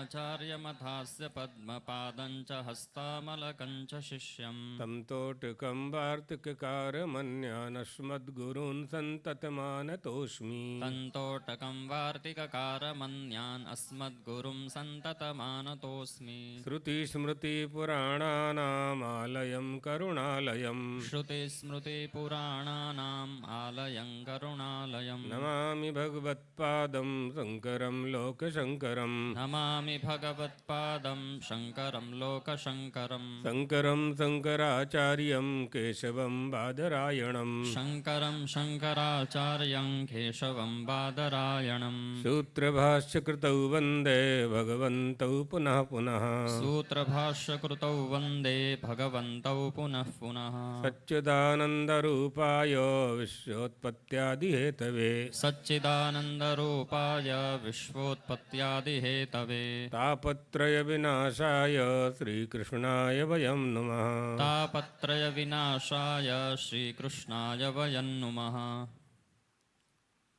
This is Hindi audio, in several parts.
आचार्यमथास्य पद्मपादं च हस्तामलकं च शिष्यम् तं तोटकं वार्तिककारमन्यानस्मद्गुरून् सन्ततमानतोऽस्मि तन्तोटकं वार्तिककारमन्यान् अस्मद्गुरुं सन्ततमानतोऽस्मि श्रुतिस्मृतिपुराणानामालयं करुणालयं श्रुतिस्मृतिपुराणानाम् आलयं करुणालयम् नमामि भगवत्पादं शङ्करं लोकशङ्करं नमामि भगवत्पादं शङ्करं लोकशङ्करम् शङ्करं शङ्कराचार्यं केशवं बादरायणं शङ्करं शङ्कराचार्यं केशवं बादरायणम् सूत्रभाष्यकृतौ वन्दे भगवन्तौ पुनः पुनः सूत्रभाष्यकृतौ वन्दे भगवन्तौ पुनः पुनः सच्चिदानन्दरूपाय विश्वोत्पत्त्यादिहेतवे सच्चिदानन्दरूपाय विश्वोत्पत्त्यादिहेतवे तापत्रयविनाशाय श्रीकृष्णाय वयं नमः तापत्रयविनाशाय श्रीकृष्णाय वयं नमः।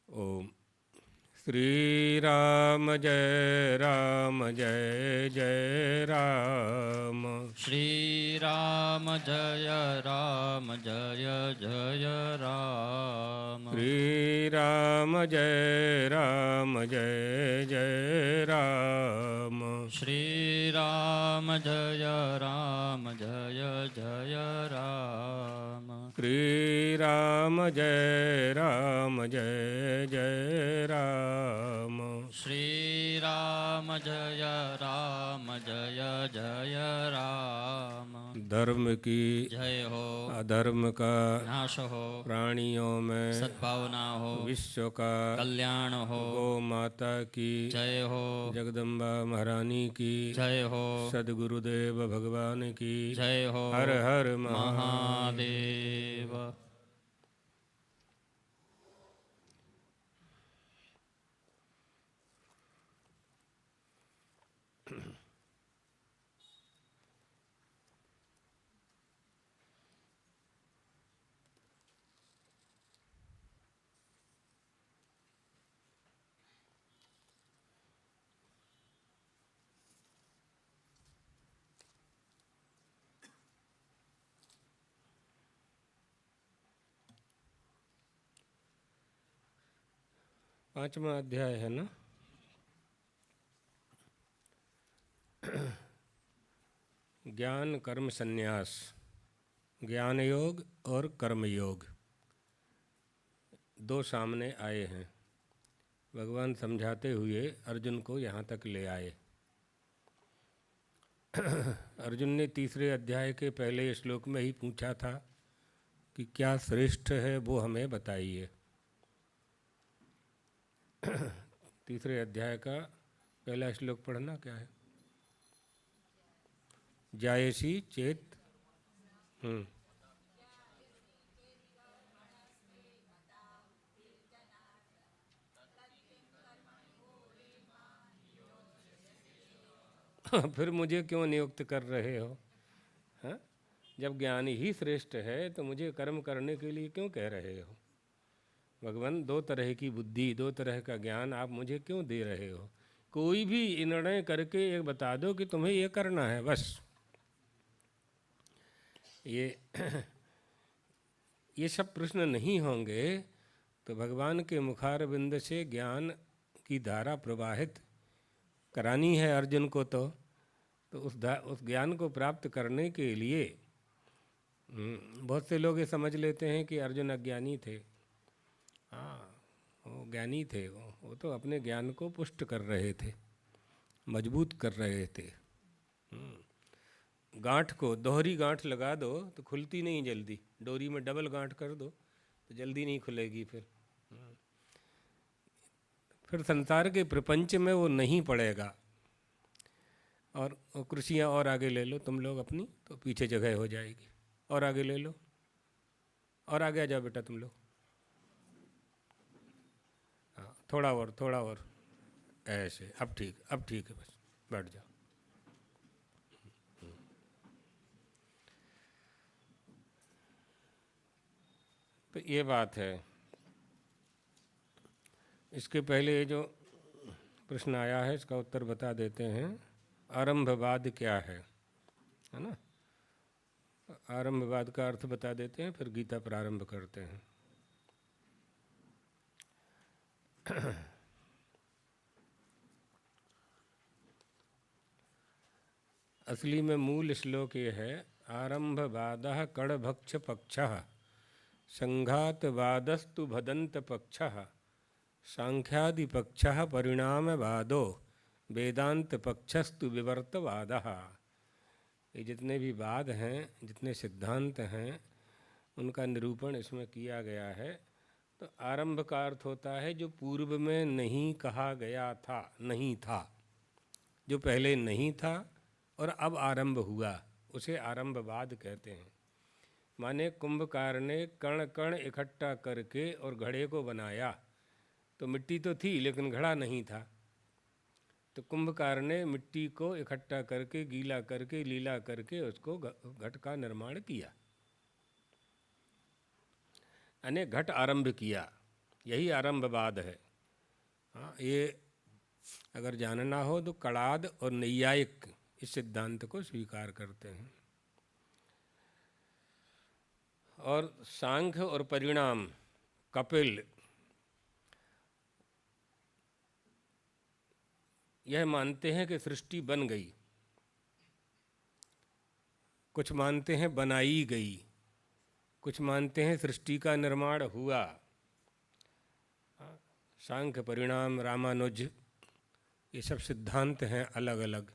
ओम श्रीराम जय जय राम श्रीराम जय जय राम श्रीराम जय जय राम श्रीराम जय जय राम श्रीराम जय जय राम श्रीराम जय जय राम। धर्म की जय हो, अधर्म का नाश हो, प्राणियों में सद्भावना हो, विश्व का कल्याण हो, गौ माता की जय हो, जगदम्बा महारानी की जय हो, सद्गुरुदेव भगवान की जय हो। हर हर महादेव। पांचवा अध्याय है ना। ज्ञान कर्म संन्यास, ज्ञान योग और कर्म योग दो सामने आए हैं। भगवान समझाते हुए अर्जुन को यहाँ तक ले आए। अर्जुन ने तीसरे अध्याय के पहले श्लोक में ही पूछा था कि क्या श्रेष्ठ है वो हमें बताइए। तीसरे अध्याय का पहला श्लोक पढ़ना क्या है? जायसी चेत फिर मुझे क्यों नियुक्त कर रहे हो? हाँ? जब ज्ञान ही श्रेष्ठ है तो मुझे कर्म करने के लिए क्यों कह रहे हो? भगवान, दो तरह की बुद्धि, दो तरह का ज्ञान आप मुझे क्यों दे रहे हो? कोई भी निर्णय करके एक बता दो कि तुम्हें ये करना है, बस। ये सब प्रश्न नहीं होंगे तो भगवान के मुखारविंद से ज्ञान की धारा प्रवाहित करानी है अर्जुन को। तो उस ज्ञान को प्राप्त करने के लिए बहुत से लोग ये समझ लेते हैं कि अर्जुन अज्ञानी थे। हाँ, वो ज्ञानी थे। वो तो अपने ज्ञान को पुष्ट कर रहे थे, मजबूत कर रहे थे। गांठ को दोहरी गांठ लगा दो तो खुलती नहीं जल्दी, डोरी में डबल गांठ कर दो तो जल्दी नहीं खुलेगी। फिर संसार के प्रपंच में वो नहीं पड़ेगा। और कुर्सियाँ और आगे ले लो तुम लोग अपनी, तो पीछे जगह हो जाएगी। और आगे ले लो, और आगे आ जाओ बेटा तुम लोग। हाँ, थोड़ा और ऐसे। अब ठीक है, बस बैठ जाओ। तो ये बात है। इसके पहले जो प्रश्न आया है, इसका उत्तर बता देते हैं। आरंभवाद क्या है ना? आरंभवाद का अर्थ बता देते हैं, फिर गीता प्रारंभ करते हैं। असली में मूल श्लोक ये है, आरंभवादः कड़भक्ष पक्षः संघातवादस्तु भदंत पक्षः सांख्यादि पक्षः परिणामवादो वेदांत पक्षस्तु विवर्तवादः। ये जितने भी वाद हैं, जितने सिद्धांत हैं, उनका निरूपण इसमें किया गया है। तो आरंभ का अर्थ होता है जो पूर्व में नहीं कहा गया था, नहीं था, जो पहले नहीं था और अब आरंभ हुआ, उसे आरंभवाद कहते हैं। माने कुंभकार ने कण कण इकट्ठा करके और घड़े को बनाया, तो मिट्टी तो थी लेकिन घड़ा नहीं था। तो कुंभकार ने मिट्टी को इकट्ठा करके, गीला करके, लीला करके उसको घट का निर्माण किया, यानी घट आरंभ किया। यही आरंभवाद है। हाँ, ये अगर जानना हो तो कणाद और नैयायिक इस सिद्धांत को स्वीकार करते हैं। और सांख्य और परिणाम, कपिल, यह मानते हैं कि सृष्टि बन गई, कुछ मानते हैं बनाई गई, कुछ मानते हैं सृष्टि का निर्माण हुआ। सांख्य, परिणाम, रामानुज, ये सब सिद्धांत हैं अलग अलग।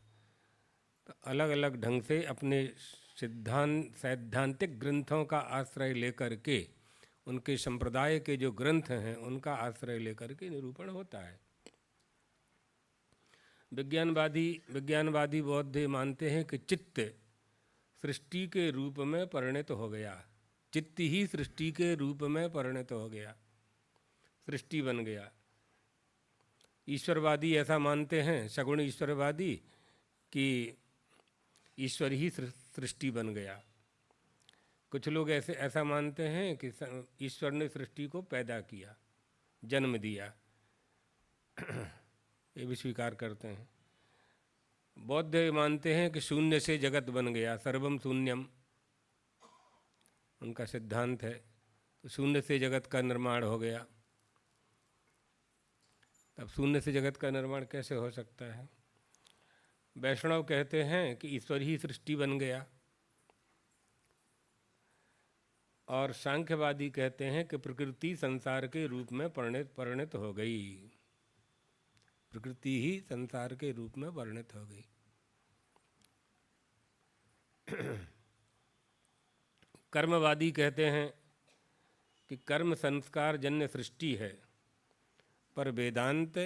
तो अलग अलग ढंग से अपने सैद्धांतिक ग्रंथों का आश्रय लेकर के, उनके संप्रदाय के जो ग्रंथ हैं उनका आश्रय लेकर के निरूपण होता है। विज्ञानवादी बौद्ध मानते हैं कि चित्त सृष्टि के रूप में परिणत हो गया, चित्त ही सृष्टि के रूप में परिणत हो गया, सृष्टि बन गया। ईश्वरवादी ऐसा मानते हैं, सगुण ईश्वरवादी, कि ईश्वर ही सृष्टि बन गया। कुछ लोग ऐसा मानते हैं कि ईश्वर ने सृष्टि को पैदा किया, जन्म दिया, ये भी स्वीकार करते हैं। बौद्ध मानते हैं कि शून्य से जगत बन गया, सर्वम शून्यम उनका सिद्धांत है। तो शून्य से जगत का निर्माण हो गया। तब शून्य से जगत का निर्माण कैसे हो सकता है? वैष्णव कहते हैं कि ईश्वर ही सृष्टि बन गया। और सांख्यवादी कहते हैं कि प्रकृति संसार के रूप में परिणत हो गई, प्रकृति ही संसार के रूप में परिणत हो गई। कर्मवादी कहते हैं कि कर्म संस्कार जन्य सृष्टि है, पर वेदांत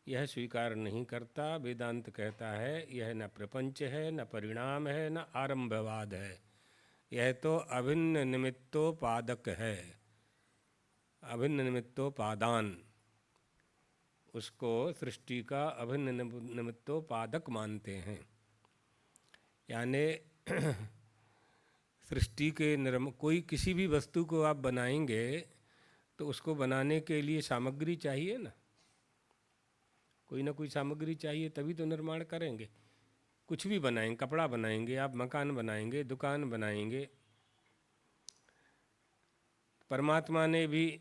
यह स्वीकार नहीं करता। वेदांत कहता है यह न प्रपंच है, न परिणाम है, न आरंभवाद है, यह तो अभिन्न निमित्तोपादक है, अभिन्न निमित्तोपादान, उसको सृष्टि का अभिन्न निमित्तोपादक मानते हैं। यानी सृष्टि के कोई किसी भी वस्तु को आप बनाएंगे तो उसको बनाने के लिए सामग्री चाहिए ना, कोई ना कोई सामग्री चाहिए, तभी तो निर्माण करेंगे। कुछ भी बनाएंगे, कपड़ा बनाएंगे, आप मकान बनाएंगे, दुकान बनाएंगे। परमात्मा ने भी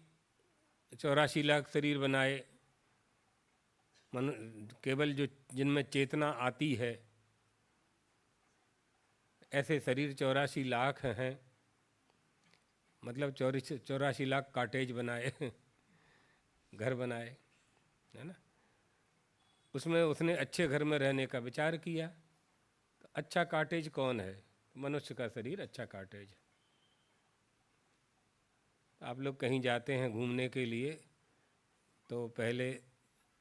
84 लाख शरीर बनाए, केवल जो जिनमें चेतना आती है, ऐसे शरीर 84 लाख हैं। मतलब 84 लाख कॉटेज बनाए, घर बनाए, है ना। उसमें उसने अच्छे घर में रहने का विचार किया। तो अच्छा कॉटेज कौन है? मनुष्य का शरीर अच्छा कॉटेज है। आप लोग कहीं जाते हैं घूमने के लिए तो पहले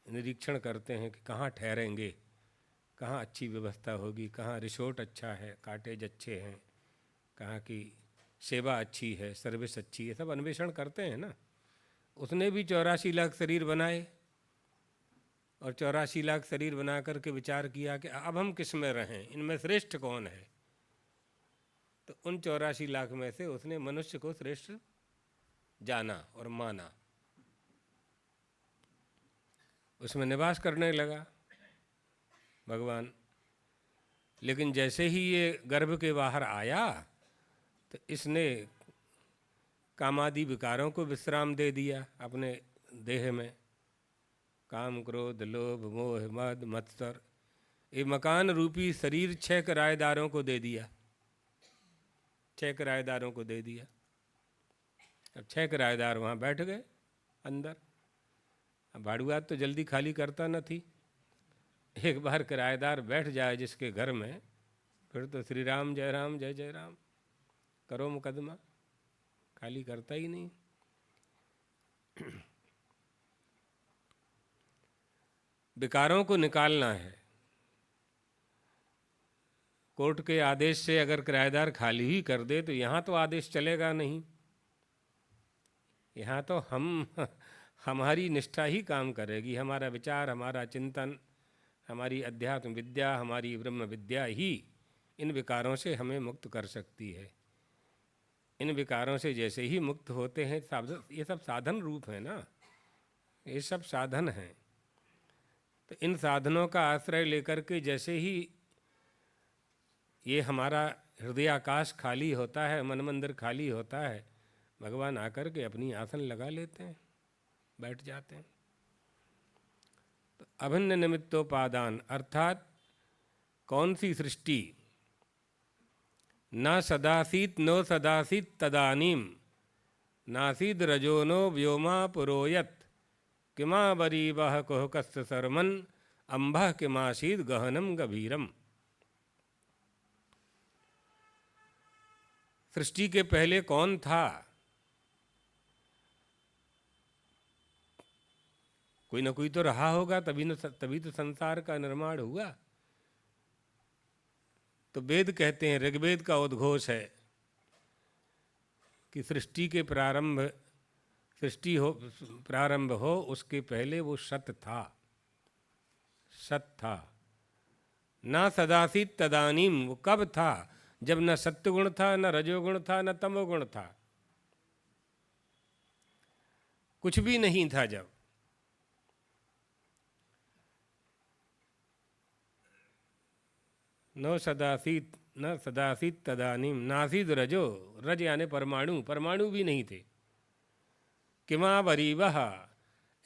निरीक्षण करते हैं कि कहाँ ठहरेंगे, कहाँ अच्छी व्यवस्था होगी, कहाँ रिसोर्ट अच्छा है, कॉटेज अच्छे हैं, कहाँ की सेवा अच्छी है, सर्विस अच्छी है, सब अन्वेषण करते हैं ना। उसने भी 84 लाख शरीर बनाए और 84 लाख शरीर बना करके विचार किया कि अब हम किस में रहें, इनमें श्रेष्ठ कौन है। तो उन 84 लाख में से उसने मनुष्य को श्रेष्ठ जाना और माना। उसमें निवास करने लगा भगवान। लेकिन जैसे ही ये गर्भ के बाहर आया तो इसने कामादि विकारों को विश्राम दे दिया अपने देह में। काम, क्रोध, लोभ, मोह, मद, मत्सर, ये मकान रूपी शरीर 6 किराएदारों को दे दिया, 6 किराएदारों को दे दिया। अब 6 किराएदार वहाँ बैठ गए अंदर। अब भाड़ुआत तो जल्दी खाली करता न थी। एक बार किराएदार बैठ जाए जिसके घर में, फिर तो श्री राम जय राम जय जय राम करो मुकदमा, खाली करता ही नहीं। विकारों को निकालना है। कोर्ट के आदेश से अगर किराएदार खाली ही कर दे तो यहाँ तो आदेश चलेगा नहीं। यहाँ तो हमारी निष्ठा ही काम करेगी, हमारा विचार, हमारा चिंतन, हमारी अध्यात्म विद्या, हमारी ब्रह्म विद्या ही इन विकारों से हमें मुक्त कर सकती है। इन विकारों से जैसे ही मुक्त होते हैं, ये सब साधन रूप है ना, ये सब साधन हैं। तो इन साधनों का आश्रय लेकर के जैसे ही ये हमारा हृदयाकाश खाली होता है, मन मंदिर खाली होता है, भगवान आकर के अपनी आसन लगा लेते हैं, बैठ जाते हैं। तो अभिन्न निमित्तोपादान अर्थात कौन सी सृष्टि न सदासीत नो सदासीत तदानीम नासीद रजोनो व्योमा पुरोयत किमा बरीवह कुहकस्य सर्मन अंबः किमासीद गहनम गभीरम। सृष्टि के पहले कौन था? कोई ना कोई तो रहा होगा, तभी तो संसार का निर्माण हुआ। तो वेद कहते हैं, ऋग्वेद का उद्घोष है कि सृष्टि प्रारंभ हो उसके पहले वो सत था, सत था। ना सदासीत तदानीम, वो कब था? जब न सत्वगुण था, न रजोगुण था, न तमोगुण था, कुछ भी नहीं था। जब न सदासीत तदानीम नासीद रजो, रज यानी परमाणु, परमाणु भी नहीं थे। किमा बरीवह,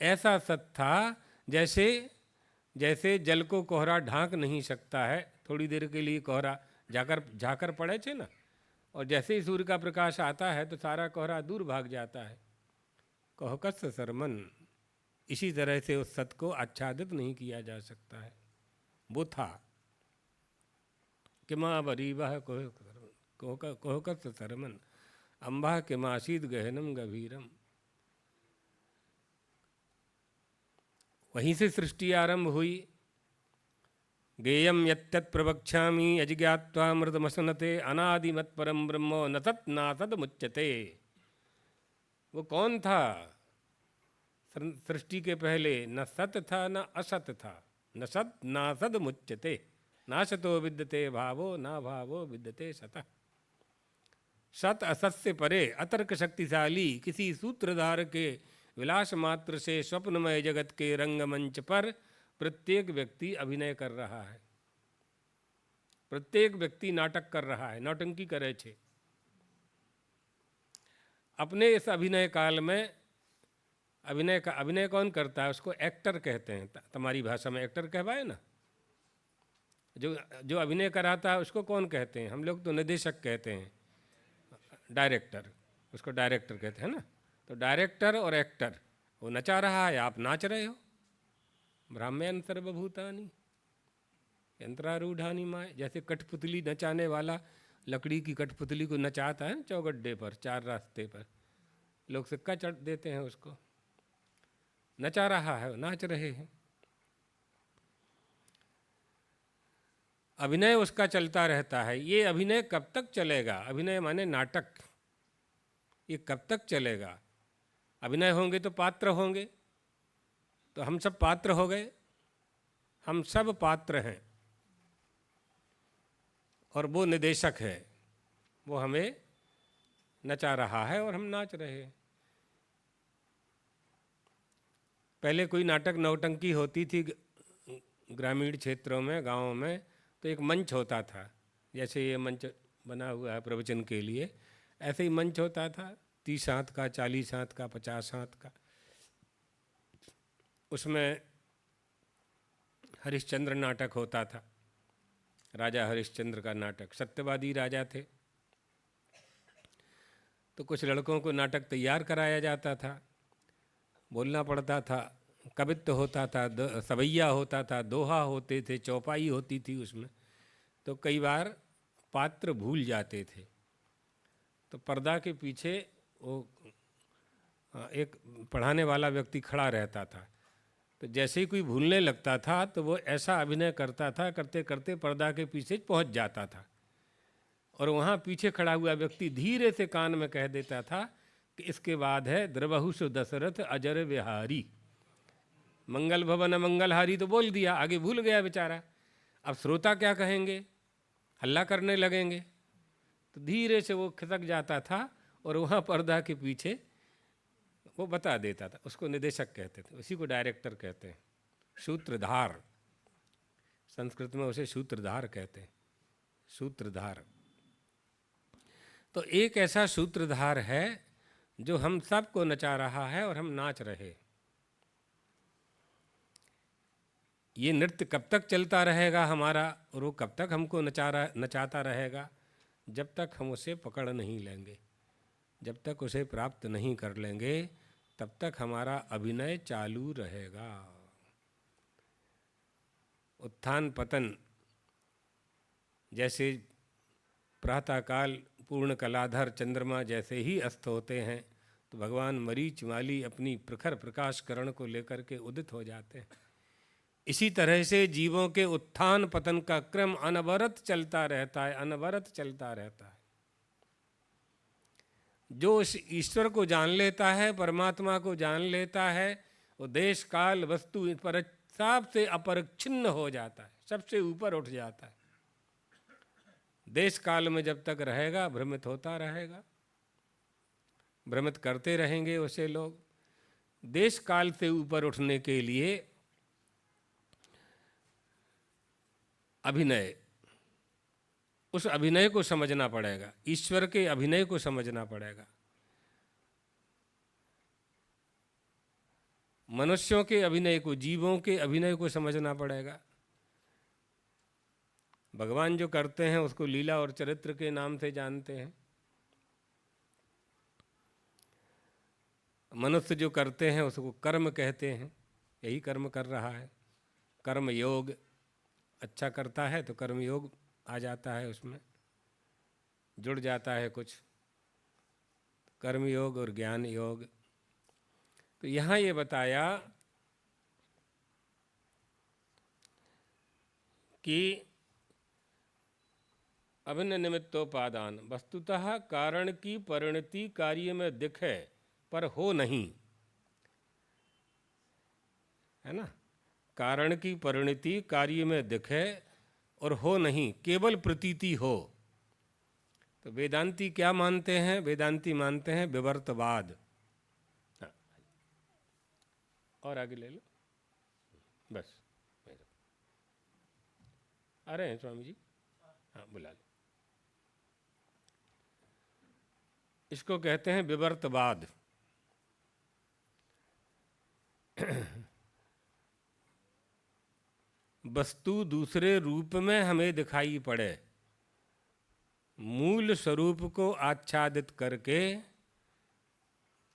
ऐसा सत था जैसे जल को कोहरा ढांक नहीं सकता है, थोड़ी देर के लिए कोहरा झाकर पड़े थे ना, और जैसे ही सूर्य का प्रकाश आता है तो सारा कोहरा दूर भाग जाता है। कुहकस्य सर्मन, इसी तरह से उस सत को आच्छादित नहीं किया जा सकता है, वो था। किमा बरीवह कुहकस्य सर्मन अंबा किमासीद गहनम गभीरम। वहीं से सृष्टि आरंभ हुई। गेयम यत्तत् प्रवक्ष्यामि अजिज्ञात्वा मृतमसनते अनादिमत् परम ब्रह्मो न तत् नासद मुच्यते। वो कौन था सृष्टि के पहले? न सत था न असत था, न सत नासद मुच्यते, नासतो विद्यते भावो ना भावो विद्यते सतः। सत असत से परे, अतर्क शक्तिशाली किसी सूत्रधार के विलास मात्र से स्वप्नमय जगत के रंगमंच पर प्रत्येक व्यक्ति अभिनय कर रहा है, प्रत्येक व्यक्ति नाटक कर रहा है, नौटंकी करे छे। अपने इस अभिनय काल में अभिनय कौन करता है? उसको एक्टर कहते हैं। तुम्हारी भाषा में एक्टर कहवाए ना। जो अभिनय कराता है उसको कौन कहते हैं? हम लोग तो निर्देशक कहते हैं, डायरेक्टर, उसको डायरेक्टर कहते हैं ना। तो डायरेक्टर और एक्टर, वो नचा रहा है, आप नाच रहे हो। ब्राह्मण सर्वभूतानि यंत्रारूढ़ानि माय, जैसे कठपुतली नचाने वाला लकड़ी की कठपुतली को नचाता है चौगड्डे पर, 4 रास्ते पर, लोग सिक्का चढ़ देते हैं उसको। नचा रहा है, नाच रहे हैं। अभिनय उसका चलता रहता है। ये अभिनय कब तक चलेगा? अभिनय माने नाटक, ये कब तक चलेगा? अभिनय होंगे तो पात्र होंगे, तो हम सब पात्र हो गए, हम सब पात्र हैं, और वो निदेशक है, वो हमें नचा रहा है और हम नाच रहे हैं। पहले कोई नाटक नौटंकी होती थी ग्रामीण क्षेत्रों में, गाँवों में, तो एक मंच होता था, जैसे ये मंच बना हुआ है प्रवचन के लिए, ऐसे ही मंच होता था 30 हाथ का, 40 हाथ का, 50 हाथ का। उसमें हरिश्चंद्र नाटक होता था, राजा हरिश्चंद्र का नाटक। सत्यवादी राजा थे, तो कुछ लड़कों को नाटक तैयार कराया जाता था, बोलना पड़ता था, कवित्व होता था, सवैया होता था, दोहा होते थे, चौपाई होती थी उसमें। तो कई बार पात्र भूल जाते थे, तो पर्दा के पीछे वो एक पढ़ाने वाला व्यक्ति खड़ा रहता था। तो जैसे ही कोई भूलने लगता था तो वो ऐसा अभिनय करता था, करते करते पर्दा के पीछे पहुंच जाता था, और वहाँ पीछे खड़ा हुआ व्यक्ति धीरे से कान में कह देता था कि इसके बाद है द्रवहुषु दशरथ अजर विहारी, मंगल भवन मंगलहारी। तो बोल दिया, आगे भूल गया बेचारा। अब श्रोता क्या कहेंगे, हल्ला करने लगेंगे, तो धीरे से वो खिसक जाता था और वहाँ पर्दा के पीछे वो बता देता था। उसको निदेशक कहते थे, उसी को डायरेक्टर कहते हैं, सूत्रधार, संस्कृत में उसे सूत्रधार कहते हैं, सूत्रधार। तो एक ऐसा सूत्रधार है जो हम सबको नचा रहा है और हम नाच रहे। ये नृत्य कब तक चलता रहेगा हमारा, और वो कब तक हमको नचाता रहेगा, जब तक हम उसे पकड़ नहीं लेंगे, जब तक उसे प्राप्त नहीं कर लेंगे, तब तक हमारा अभिनय चालू रहेगा। उत्थान पतन जैसे प्रातःकाल पूर्ण कलाधर चंद्रमा जैसे ही अस्त होते हैं, तो भगवान मरीच माली अपनी प्रखर प्रकाश किरण को लेकर के उदित हो जाते हैं। इसी तरह से जीवों के उत्थान पतन का क्रम अनवरत चलता रहता है, अनवरत चलता रहता है। जो इस ईश्वर को जान लेता है, परमात्मा को जान लेता है, वो देश काल वस्तु पर सबसे अपरिच्छिन्न हो जाता है, सबसे ऊपर उठ जाता है। देश काल में जब तक रहेगा भ्रमित होता रहेगा, भ्रमित करते रहेंगे उसे लोग। देश काल से ऊपर उठने के लिए अभिनय, उस अभिनय को समझना पड़ेगा, ईश्वर के अभिनय को समझना पड़ेगा, मनुष्यों के अभिनय को, जीवों के अभिनय को समझना पड़ेगा। भगवान जो करते हैं उसको लीला और चरित्र के नाम से जानते हैं, मनुष्य जो करते हैं उसको कर्म कहते हैं, यही कर्म कर रहा है। कर्म योग अच्छा करता है तो कर्म योग आ जाता है, उसमें जुड़ जाता है कुछ, कर्म योग और ज्ञान योग। तो यहाँ ये बताया कि अभिन्न निमित्तोपादान, वस्तुतः कारण की परिणति कार्य में दिखे पर हो नहीं, है ना। कारण की परिणति कार्य में दिखे और हो नहीं, केवल प्रतीति हो। तो वेदांती क्या मानते हैं, वेदांती मानते हैं विवर्तवाद। हाँ, और आगे ले लो, बस आ रहे हैं स्वामी जी, हाँ बुला लो। इसको कहते हैं विवर्तवाद। वस्तु दूसरे रूप में हमें दिखाई पड़े, मूल स्वरूप को आच्छादित करके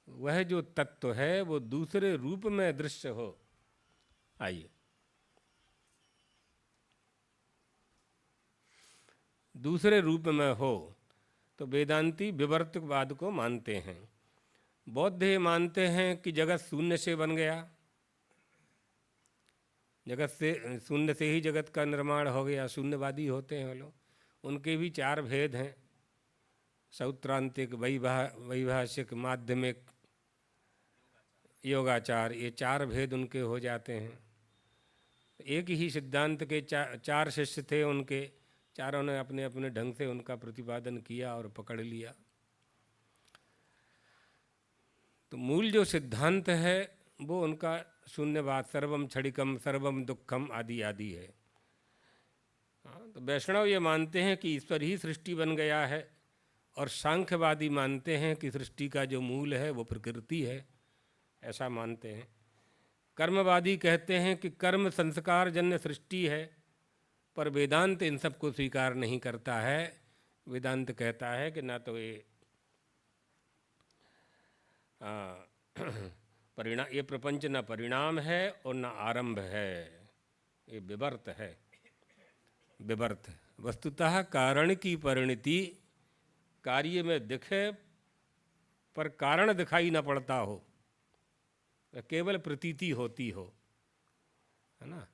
वह जो तत्व है वो दूसरे रूप में दृश्य हो। आइए, दूसरे रूप में हो, तो वेदांती विवर्तवाद को मानते हैं। बौद्ध ये मानते हैं कि जगत शून्य से बन गया, जगत से, शून्य से ही जगत का निर्माण हो गया, शून्यवादी होते हैं वो लोग। उनके भी 4 भेद हैं, सौत्रांतिक, वैभाषिक, माध्यमिक, योगाचार, ये 4 भेद उनके हो जाते हैं। एक ही सिद्धांत के 4 शिष्य थे उनके, चारों ने अपने अपने ढंग से उनका प्रतिपादन किया और पकड़ लिया। तो मूल जो सिद्धांत है वो उनका शून्यवाद, सर्वम क्षणिकम सर्वम दुखम आदि आदि है। हाँ, तो वैष्णव ये मानते हैं कि ईश्वर ही सृष्टि बन गया है, और सांख्यवादी मानते हैं कि सृष्टि का जो मूल है वो प्रकृति है, ऐसा मानते हैं। कर्मवादी कहते हैं कि कर्म संस्कार जन्य सृष्टि है, पर वेदांत इन सबको स्वीकार नहीं करता है। वेदांत कहता है कि ना तो ये परिणाम, ये प्रपंच न परिणाम है और न आरंभ है, ये विवर्त है। विवर्त वस्तुतः कारण की परिणति कार्य में दिखे पर कारण दिखाई न पड़ता हो, केवल प्रतीति होती हो, है ना।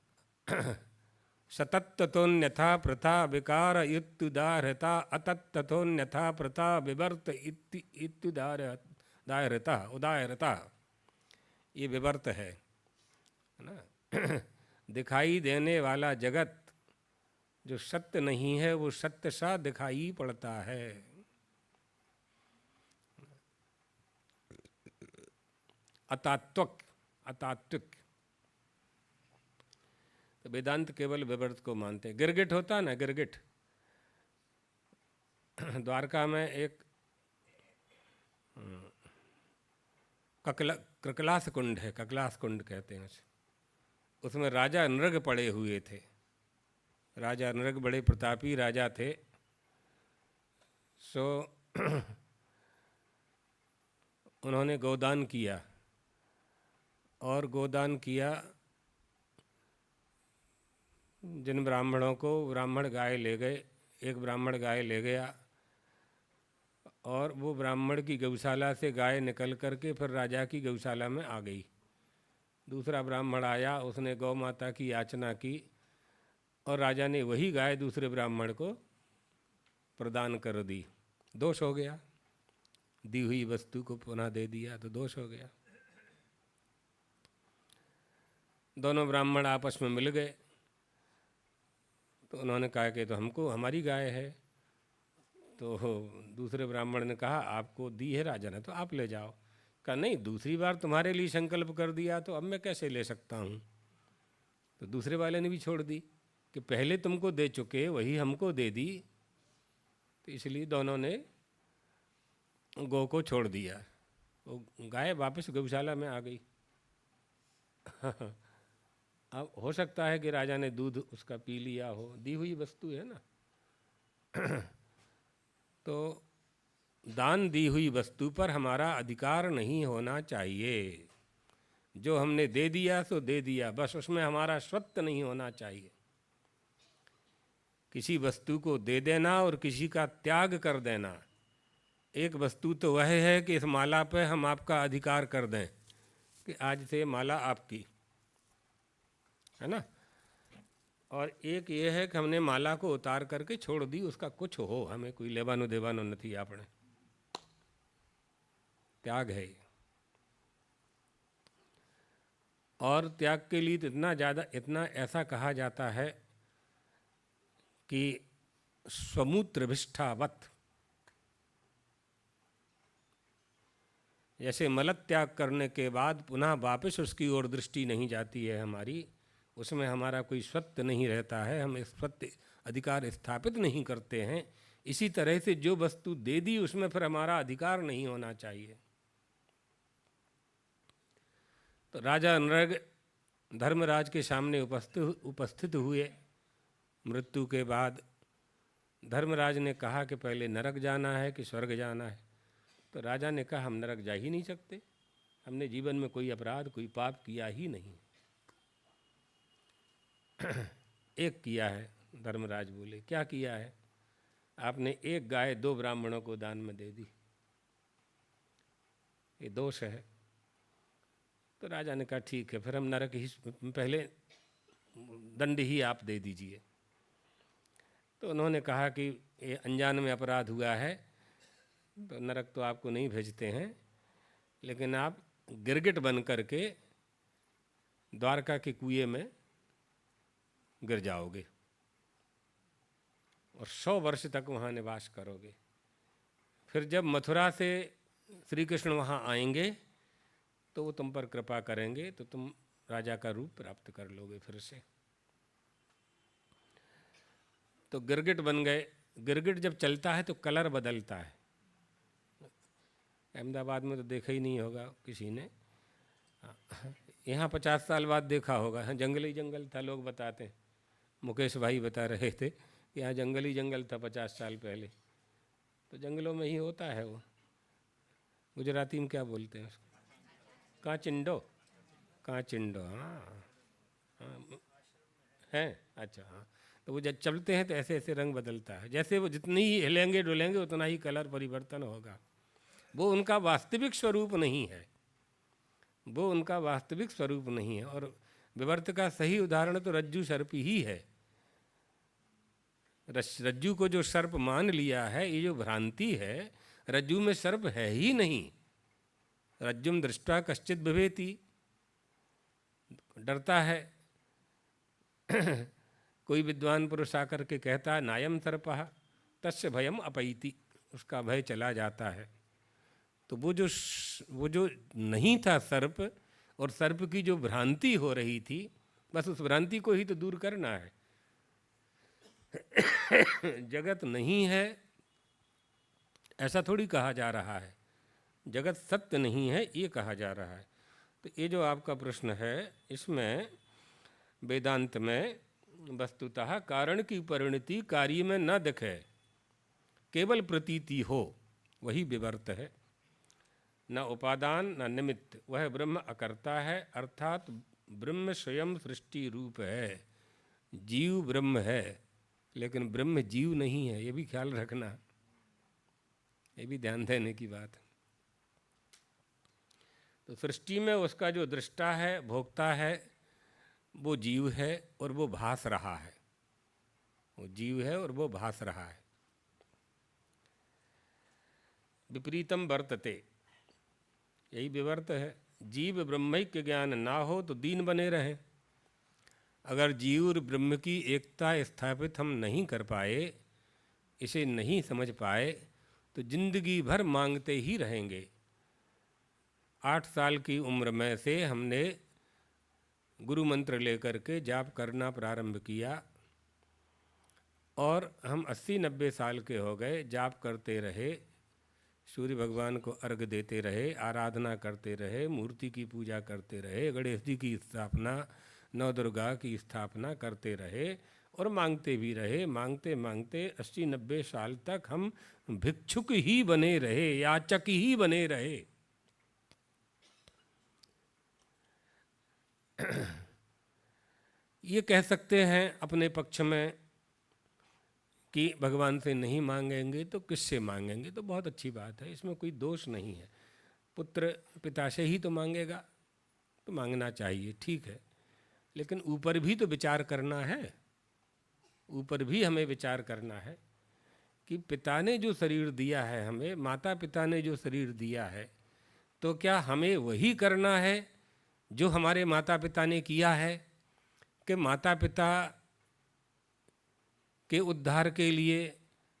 सतत्ततोन्यथा प्रथा विकार इत्युदाहृता अतत्ततोन्यथा प्रथा विवर्त इत्युदाहृता उदाहृता, ये विवर्त है ना। दिखाई देने वाला जगत जो सत्य नहीं है वो सत्य सा दिखाई पड़ता है। अतात्विक अतात्विक तो वेदांत केवल विवर्त को मानते हैं। गिरगिट होता ना, गिरगिट, द्वारका में एक ककलास कुंड है, ककलास कुंड कहते हैं उसे। उसमें राजा नृग पड़े हुए थे। राजा नृग बड़े प्रतापी राजा थे। सो उन्होंने गोदान किया, और गोदान किया जिन ब्राह्मणों को, ब्राह्मण गाय ले गए। एक ब्राह्मण गाय ले गया, और वो ब्राह्मण की गौशाला से गाय निकल करके फिर राजा की गौशाला में आ गई। दूसरा ब्राह्मण आया, उसने गौ माता की याचना की, और राजा ने वही गाय दूसरे ब्राह्मण को प्रदान कर दी। दोष हो गया, दी हुई वस्तु को पुनः दे दिया तो दोष हो गया। दोनों ब्राह्मण आपस में मिल गए, तो उन्होंने कहा कि तो हमको, हमारी गाय है। तो दूसरे ब्राह्मण ने कहा आपको दी है राजा ने तो आप ले जाओ। कहा नहीं, दूसरी बार तुम्हारे लिए संकल्प कर दिया तो अब मैं कैसे ले सकता हूँ। तो दूसरे वाले ने भी छोड़ दी कि पहले तुमको दे चुके वही हमको दे दी, तो इसलिए दोनों ने गौ को छोड़ दिया। वो गाय वापस गौशाला में आ गई। अब हो सकता है कि राजा ने दूध उसका पी लिया हो, दी हुई वस्तु है ना। तो दान दी हुई वस्तु पर हमारा अधिकार नहीं होना चाहिए। जो हमने दे दिया सो दे दिया, बस उसमें हमारा स्वत्व नहीं होना चाहिए। किसी वस्तु को दे देना और किसी का त्याग कर देना, एक वस्तु तो वह है कि इस माला पे हम आपका अधिकार कर दें कि आज से माला आपकी है ना, और एक ये है कि हमने माला को उतार करके छोड़ दी, उसका कुछ हो, हमें कोई लेवानो देवानो नहीं आपने, त्याग है। और त्याग के लिए तो इतना ज़्यादा, इतना ऐसा कहा जाता है कि स्वमूत्रभिष्ठावत, जैसे मल त्याग करने के बाद पुनः वापस उसकी ओर दृष्टि नहीं जाती है हमारी, उसमें हमारा कोई स्वत्व नहीं रहता है, हम स्वत्व अधिकार स्थापित नहीं करते हैं। इसी तरह से जो वस्तु दे दी उसमें फिर हमारा अधिकार नहीं होना चाहिए। तो राजा नृग धर्मराज के सामने उपस्थित हुए। मृत्यु के बाद धर्मराज ने कहा कि पहले नरक जाना है कि स्वर्ग जाना है। तो राजा ने कहा हम नरक जा ही नहीं सकते, हमने जीवन में कोई अपराध कोई पाप किया ही नहीं। एक किया है। धर्मराज बोले क्या किया है? आपने एक गाय 2 ब्राह्मणों को दान में दे दी, ये दोष है। तो राजा ने कहा ठीक है, फिर हम नरक ही, पहले दंड ही आप दे दीजिए। तो उन्होंने कहा कि ये अनजान में अपराध हुआ है, तो नरक तो आपको नहीं भेजते हैं, लेकिन आप गिरगिट बन करके द्वारका के कुएं में गिर जाओगे और 100 वर्ष तक वहाँ निवास करोगे। फिर जब मथुरा से श्री कृष्ण वहाँ आएंगे तो वो तुम पर कृपा करेंगे तो तुम राजा का रूप प्राप्त कर लोगे फिर से। तो गिरगिट बन गए। गिरगिट जब चलता है तो कलर बदलता है। अहमदाबाद में तो देखा ही नहीं होगा किसी ने, यहाँ 50 साल बाद देखा होगा। हाँ, जंगल ही जंगल था, लोग बताते हैं, मुकेश भाई बता रहे थे कि यहाँ जंगल ही जंगल था 50 साल पहले। तो जंगलों में ही होता है वो। गुजराती में क्या बोलते हैं उसको? काचिंडो। काचिंडो, हाँ हाँ है। अच्छा हाँ, तो वो जब चलते हैं तो ऐसे ऐसे रंग बदलता है। जैसे वो जितनी ही हिलेंगे डुलेंगे उतना ही कलर परिवर्तन होगा। वो उनका वास्तविक स्वरूप नहीं है, वो उनका वास्तविक स्वरूप नहीं है। और विवर्त का सही उदाहरण तो रज्जु सर्प ही है। रज्जु को जो सर्प मान लिया है, ये जो भ्रांति है, रज्जु में सर्प है ही नहीं। रज्जुम दृष्टा कश्चित बिभेति, डरता है। कोई विद्वान पुरुष आकर के कहता है नायम सर्पः तस्य भयम अपैति, उसका भय चला जाता है। तो वो जो नहीं था सर्प, और सर्प की जो भ्रांति हो रही थी, बस उस भ्रांति को ही तो दूर करना है। जगत नहीं है ऐसा थोड़ी कहा जा रहा है, जगत सत्य नहीं है ये कहा जा रहा है। तो ये जो आपका प्रश्न है, इसमें वेदांत में वस्तुतः कारण की परिणति कार्य में न दिखे, केवल प्रतीति हो, वही विवर्त है। न उपादान न निमित्त, वह ब्रह्म अकर्ता है, अर्थात ब्रह्म स्वयं सृष्टि रूप है। जीव ब्रह्म है लेकिन ब्रह्म जीव नहीं है, ये भी ख्याल रखना, ये भी ध्यान देने की बात है। तो सृष्टि में उसका जो दृष्टा है, भोक्ता है, वो जीव है और वो भास रहा है। वो जीव है और वो भास रहा है। विपरीतम वर्तते, यही विवर्त है। जीव ब्रह्मैक्य ज्ञान ना हो तो दीन बने रहें। अगर जीव और ब्रह्म की एकता स्थापित हम नहीं कर पाए, इसे नहीं समझ पाए, तो जिंदगी भर मांगते ही रहेंगे। 8 साल की उम्र में से हमने गुरु मंत्र लेकर के जाप करना प्रारंभ किया और हम 80-90 साल के हो गए, जाप करते रहे, सूर्य भगवान को अर्घ देते रहे, आराधना करते रहे, मूर्ति की पूजा करते रहे, गणेश जी की स्थापना, नव दुर्गा की स्थापना करते रहे और मांगते भी रहे। मांगते मांगते 80-90 साल तक हम भिक्षुक ही बने रहे, याचक ही बने रहे। ये कह सकते हैं अपने पक्ष में कि भगवान से नहीं मांगेंगे तो किससे मांगेंगे, तो बहुत अच्छी बात है, इसमें कोई दोष नहीं है। पुत्र पिता से ही तो मांगेगा, तो मांगना चाहिए, ठीक है। लेकिन ऊपर भी तो विचार करना है, ऊपर भी हमें विचार करना है कि पिता ने जो शरीर दिया है हमें, माता पिता ने जो शरीर दिया है, तो क्या हमें वही करना है जो हमारे माता पिता ने किया है? कि माता पिता के उद्धार के लिए,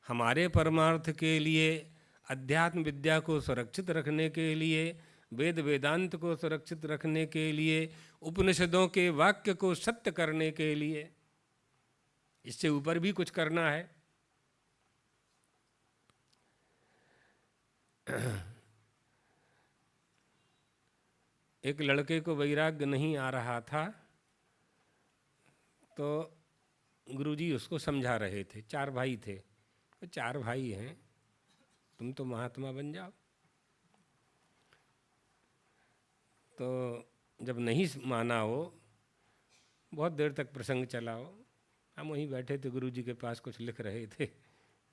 हमारे परमार्थ के लिए, अध्यात्म विद्या को सुरक्षित रखने के लिए, वेद वेदांत को सुरक्षित रखने के लिए, उपनिषदों के वाक्य को सत्य करने के लिए, इससे ऊपर भी कुछ करना है। एक लड़के को वैराग्य नहीं आ रहा था, तो गुरुजी उसको समझा रहे थे। 4 भाई थे, तो 4 भाई हैं, तुम तो महात्मा बन जाओ। तो जब नहीं माना वो, बहुत देर तक प्रसंग चला हो, हम वहीं बैठे थे, गुरुजी के पास कुछ लिख रहे थे,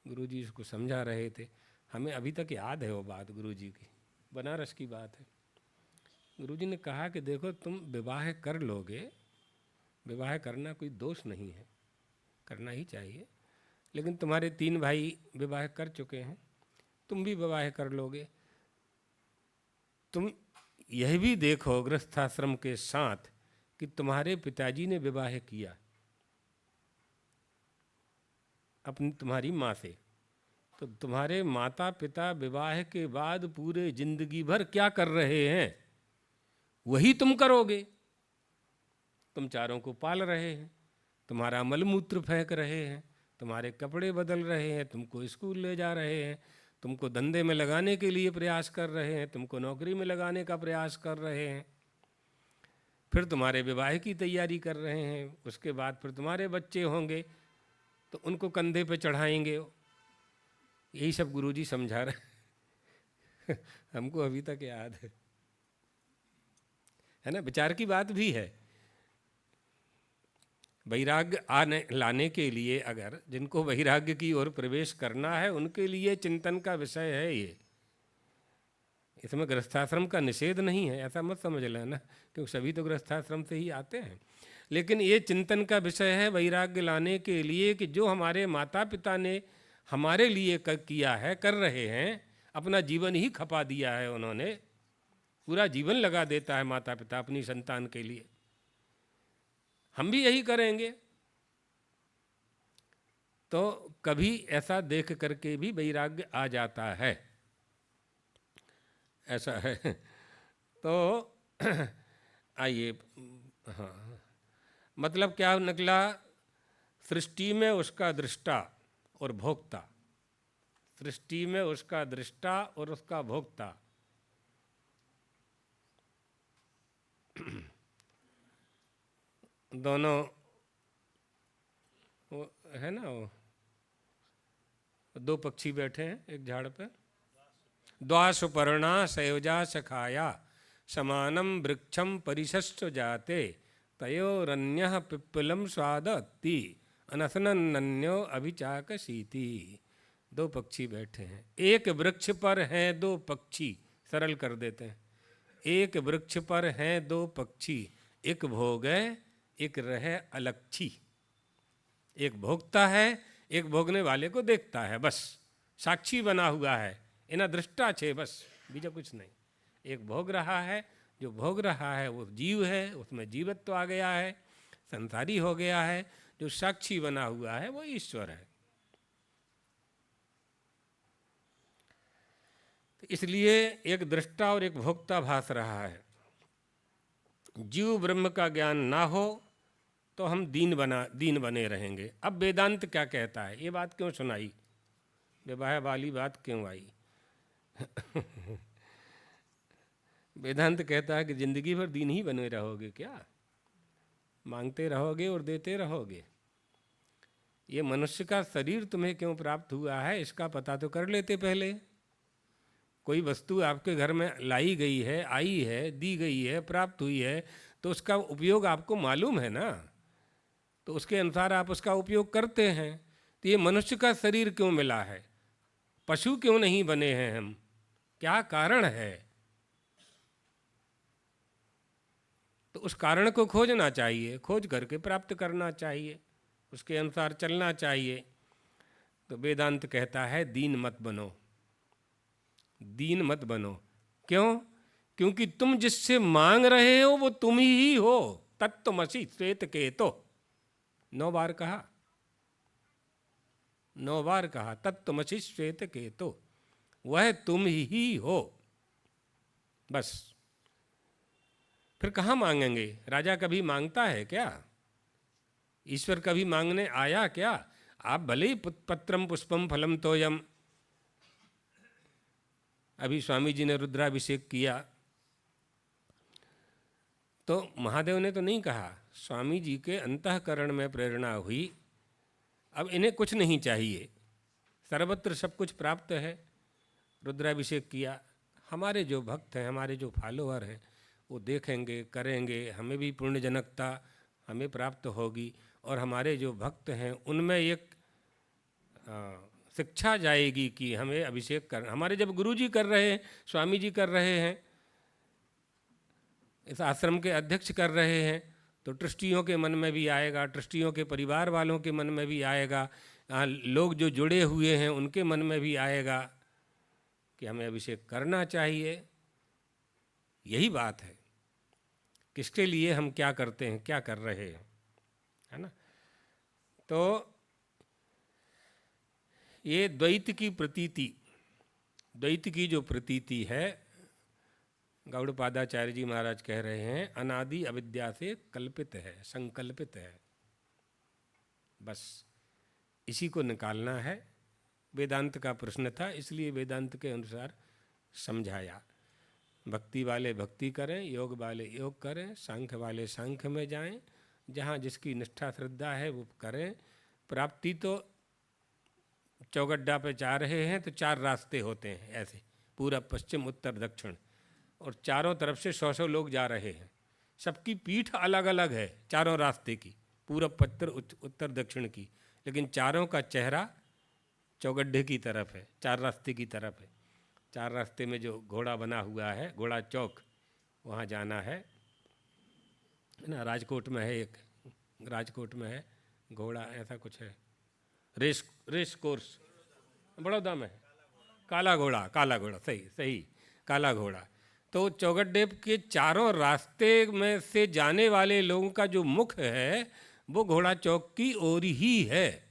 गुरुजी उसको समझा रहे थे। हमें अभी तक याद है वो बात गुरुजी की, बनारस की बात है। गुरुजी ने कहा कि देखो तुम विवाह कर लोगे, विवाह करना कोई दोष नहीं है, करना ही चाहिए, लेकिन तुम्हारे 3 भाई विवाह कर चुके हैं, तुम भी विवाह कर लोगे। तुम यह भी देखो गृहस्थाश्रम के साथ कि तुम्हारे पिताजी ने विवाह किया अपनी तुम्हारी माँ से, तो तुम्हारे माता पिता विवाह के बाद पूरे जिंदगी भर क्या कर रहे हैं? वही तुम करोगे। तुम चारों को पाल रहे हैं, तुम्हारा मलमूत्र फेंक रहे हैं, तुम्हारे कपड़े बदल रहे हैं, तुमको स्कूल ले जा रहे हैं, तुमको धंधे में लगाने के लिए प्रयास कर रहे हैं, तुमको नौकरी में लगाने का प्रयास कर रहे हैं, फिर तुम्हारे विवाह की तैयारी कर रहे हैं, उसके बाद फिर तुम्हारे बच्चे होंगे तो उनको कंधे पे चढ़ाएंगे। यही सब गुरुजी समझा रहे हमको अभी तक याद है ना। विचार की बात भी है। वैराग्य आने लाने के लिए, अगर जिनको वैराग्य की ओर प्रवेश करना है उनके लिए चिंतन का विषय है ये। इसमें गृहस्थाश्रम का निषेध नहीं है, ऐसा मत समझ लेना, क्योंकि सभी तो गृहस्थाश्रम से ही आते हैं। लेकिन ये चिंतन का विषय है वैराग्य लाने के लिए कि जो हमारे माता पिता ने हमारे लिए किया है, कर रहे हैं, अपना जीवन ही खपा दिया है उन्होंने, पूरा जीवन लगा देता है माता पिता अपनी संतान के लिए, हम भी यही करेंगे। तो कभी ऐसा देख करके भी वैराग्य आ जाता है, ऐसा है। तो आइए, हाँ, मतलब क्या निकला, सृष्टि में उसका दृष्टा और भोक्ता, सृष्टि में उसका दृष्टा और उसका भोक्ता, दोनों वो है ना, वो दो पक्षी बैठे हैं एक झाड़ पे। द्वासुपर्णा सयोजा सखाया समानम वृक्षम परिशस्व जाते तयोरन्यः पिप्पलम स्वादत्ति अनसनन्यो अभिचाकशीति। दो पक्षी बैठे हैं, एक वृक्ष पर हैं दो पक्षी, सरल कर देते हैं, एक वृक्ष पर हैं दो पक्षी, एक भोगे एक रहे अलक्षी। एक भोगता है, एक भोगने वाले को देखता है, बस साक्षी बना हुआ है, इना दृष्टा छे, बस बीजा कुछ नहीं। एक भोग रहा है, जो भोग रहा है वो जीव है, उसमें जीवत्व तो आ गया है, संसारी हो गया है। जो साक्षी बना हुआ है वो ईश्वर है। तो इसलिए एक दृष्टा और एक भोक्ता भास रहा है। जीव ब्रह्म का ज्ञान ना हो तो हम दीन बने रहेंगे। अब वेदांत क्या कहता है, ये बात क्यों सुनाई, विवाह वाली बात क्यों आई? वेदांत कहता है कि जिंदगी भर दीन ही बने रहोगे क्या, मांगते रहोगे और देते रहोगे। ये मनुष्य का शरीर तुम्हें क्यों प्राप्त हुआ है इसका पता तो कर लेते पहले। कोई वस्तु आपके घर में लाई गई है, आई है, दी गई है, प्राप्त हुई है, तो उसका उपयोग आपको मालूम है ना, तो उसके अनुसार आप उसका उपयोग करते हैं। तो ये मनुष्य का शरीर क्यों मिला है, पशु क्यों नहीं बने हैं हम, क्या कारण है? तो उस कारण को खोजना चाहिए, खोज करके प्राप्त करना चाहिए, उसके अनुसार चलना चाहिए। तो वेदांत कहता है दीन मत बनो, दीन मत बनो। क्यों? क्योंकि तुम जिससे मांग रहे हो वो तुम ही हो। तत्त्वमसि श्वेत केतो, 9 बार कहा, 9 बार कहा, तत्त्वमसि श्वेत केतो, वह तुम ही हो, बस। फिर कहाँ मांगेंगे? राजा कभी मांगता है क्या? ईश्वर कभी मांगने आया क्या? आप भले ही पत्रम पुष्पम फलम तोयम, अभी स्वामी जी ने रुद्राभिषेक किया तो महादेव ने तो नहीं कहा, स्वामी जी के अंतःकरण में प्रेरणा हुई, अब इन्हें कुछ नहीं चाहिए, सर्वत्र सब कुछ प्राप्त है, रुद्राभिषेक किया। हमारे जो भक्त हैं, हमारे जो फॉलोअर हैं, वो देखेंगे, करेंगे, हमें भी पुण्यजनकता हमें प्राप्त होगी, और हमारे जो भक्त हैं उनमें एक शिक्षा जाएगी कि हमें अभिषेक कर, हमारे जब गुरुजी कर रहे हैं, स्वामी जी कर रहे हैं, इस आश्रम के अध्यक्ष कर रहे हैं, तो ट्रस्टियों के मन में भी आएगा, ट्रस्टियों के परिवार वालों के मन में भी आएगा, लोग जो जुड़े हुए हैं उनके मन में भी आएगा कि हमें अभिषेक करना चाहिए। यही बात है, किसके लिए हम क्या करते हैं, क्या कर रहे हैं, है ना। तो ये द्वैत की प्रतीति, द्वैत की जो प्रतीति है गौड़पादाचार्य जी महाराज कह रहे हैं अनादि अविद्या से कल्पित है, संकल्पित है, बस इसी को निकालना है। वेदांत का प्रश्न था, इसलिए वेदांत के अनुसार समझाया। भक्ति वाले भक्ति करें, योग वाले योग करें, सांख्य वाले सांख्य में जाएं, जहाँ जिसकी निष्ठा श्रद्धा है वो करें। प्राप्ति तो चौगड्डा पे जा रहे हैं तो 4 रास्ते होते हैं ऐसे, पूरब पश्चिम उत्तर दक्षिण, और चारों तरफ से 100 लोग जा रहे हैं। सबकी पीठ अलग अलग है चारों रास्ते की, पूरब पश्चिम उत्तर दक्षिण की, लेकिन चारों का चेहरा चौगड्ढे की तरफ है, 4 रास्ते की तरफ है। 4 रास्ते में जो घोड़ा बना हुआ है, घोड़ा चौक, वहाँ जाना है ना। राजकोट में है एक, राजकोट में है घोड़ा, ऐसा कुछ है, रेस कोर्स बड़ौदा में है, काला घोड़ा, काला घोड़ा, सही सही, काला घोड़ा। तो चौगड्डे के चारों रास्ते में से जाने वाले लोगों का जो मुख है वो घोड़ा चौक की ओर ही है।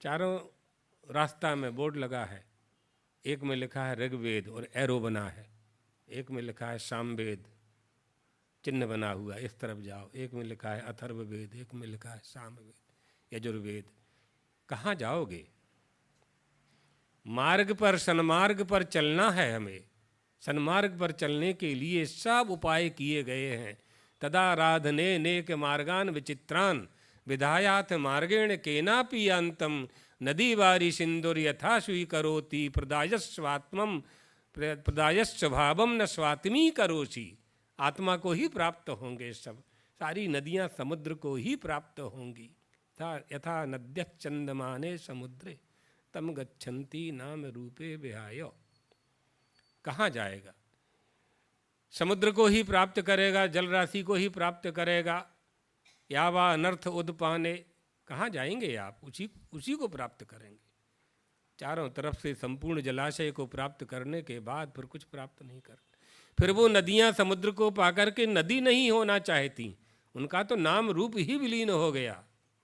चारों रास्ता में बोर्ड लगा है, एक में लिखा है ऋग्वेद और एरो बना है, एक में लिखा है सामवेद चिन्ह बना हुआ, इस तरफ जाओ, एक में लिखा है अथर्ववेद, एक में लिखा है सामवेद यजुर्वेद। कहाँ जाओगे? मार्ग पर, सन्मार्ग पर चलना है हमें। सन्मार्ग पर चलने के लिए सब उपाय किए गए हैं। तदाराधने नेक मार्गान विचित्रान विधायाथ मार्गेण केनापि अंतम नदी वारी सिंदुर यथा स्वीकरोति प्रदायस्वात्मम प्रदायस्व भावम न स्वात्मी करोसी। आत्मा को ही प्राप्त होंगे सब, सारी नदियाँ समुद्र को ही प्राप्त होंगी। यथा नद्य चंदमाने समुद्रे तम गच्छन्ति नाम रूपे विहाय। कहाँ जाएगा? समुद्र को ही प्राप्त करेगा, जल राशि को ही प्राप्त करेगा। यावा अनर्थ उदपाने, कहाँ जाएंगे आप? उसी को प्राप्त करेंगे। चारों तरफ से संपूर्ण जलाशय को प्राप्त करने के बाद फिर कुछ प्राप्त नहीं कर। फिर वो नदियाँ समुद्र को पाकर के नदी नहीं होना चाहती, उनका तो नाम रूप ही विलीन हो गया।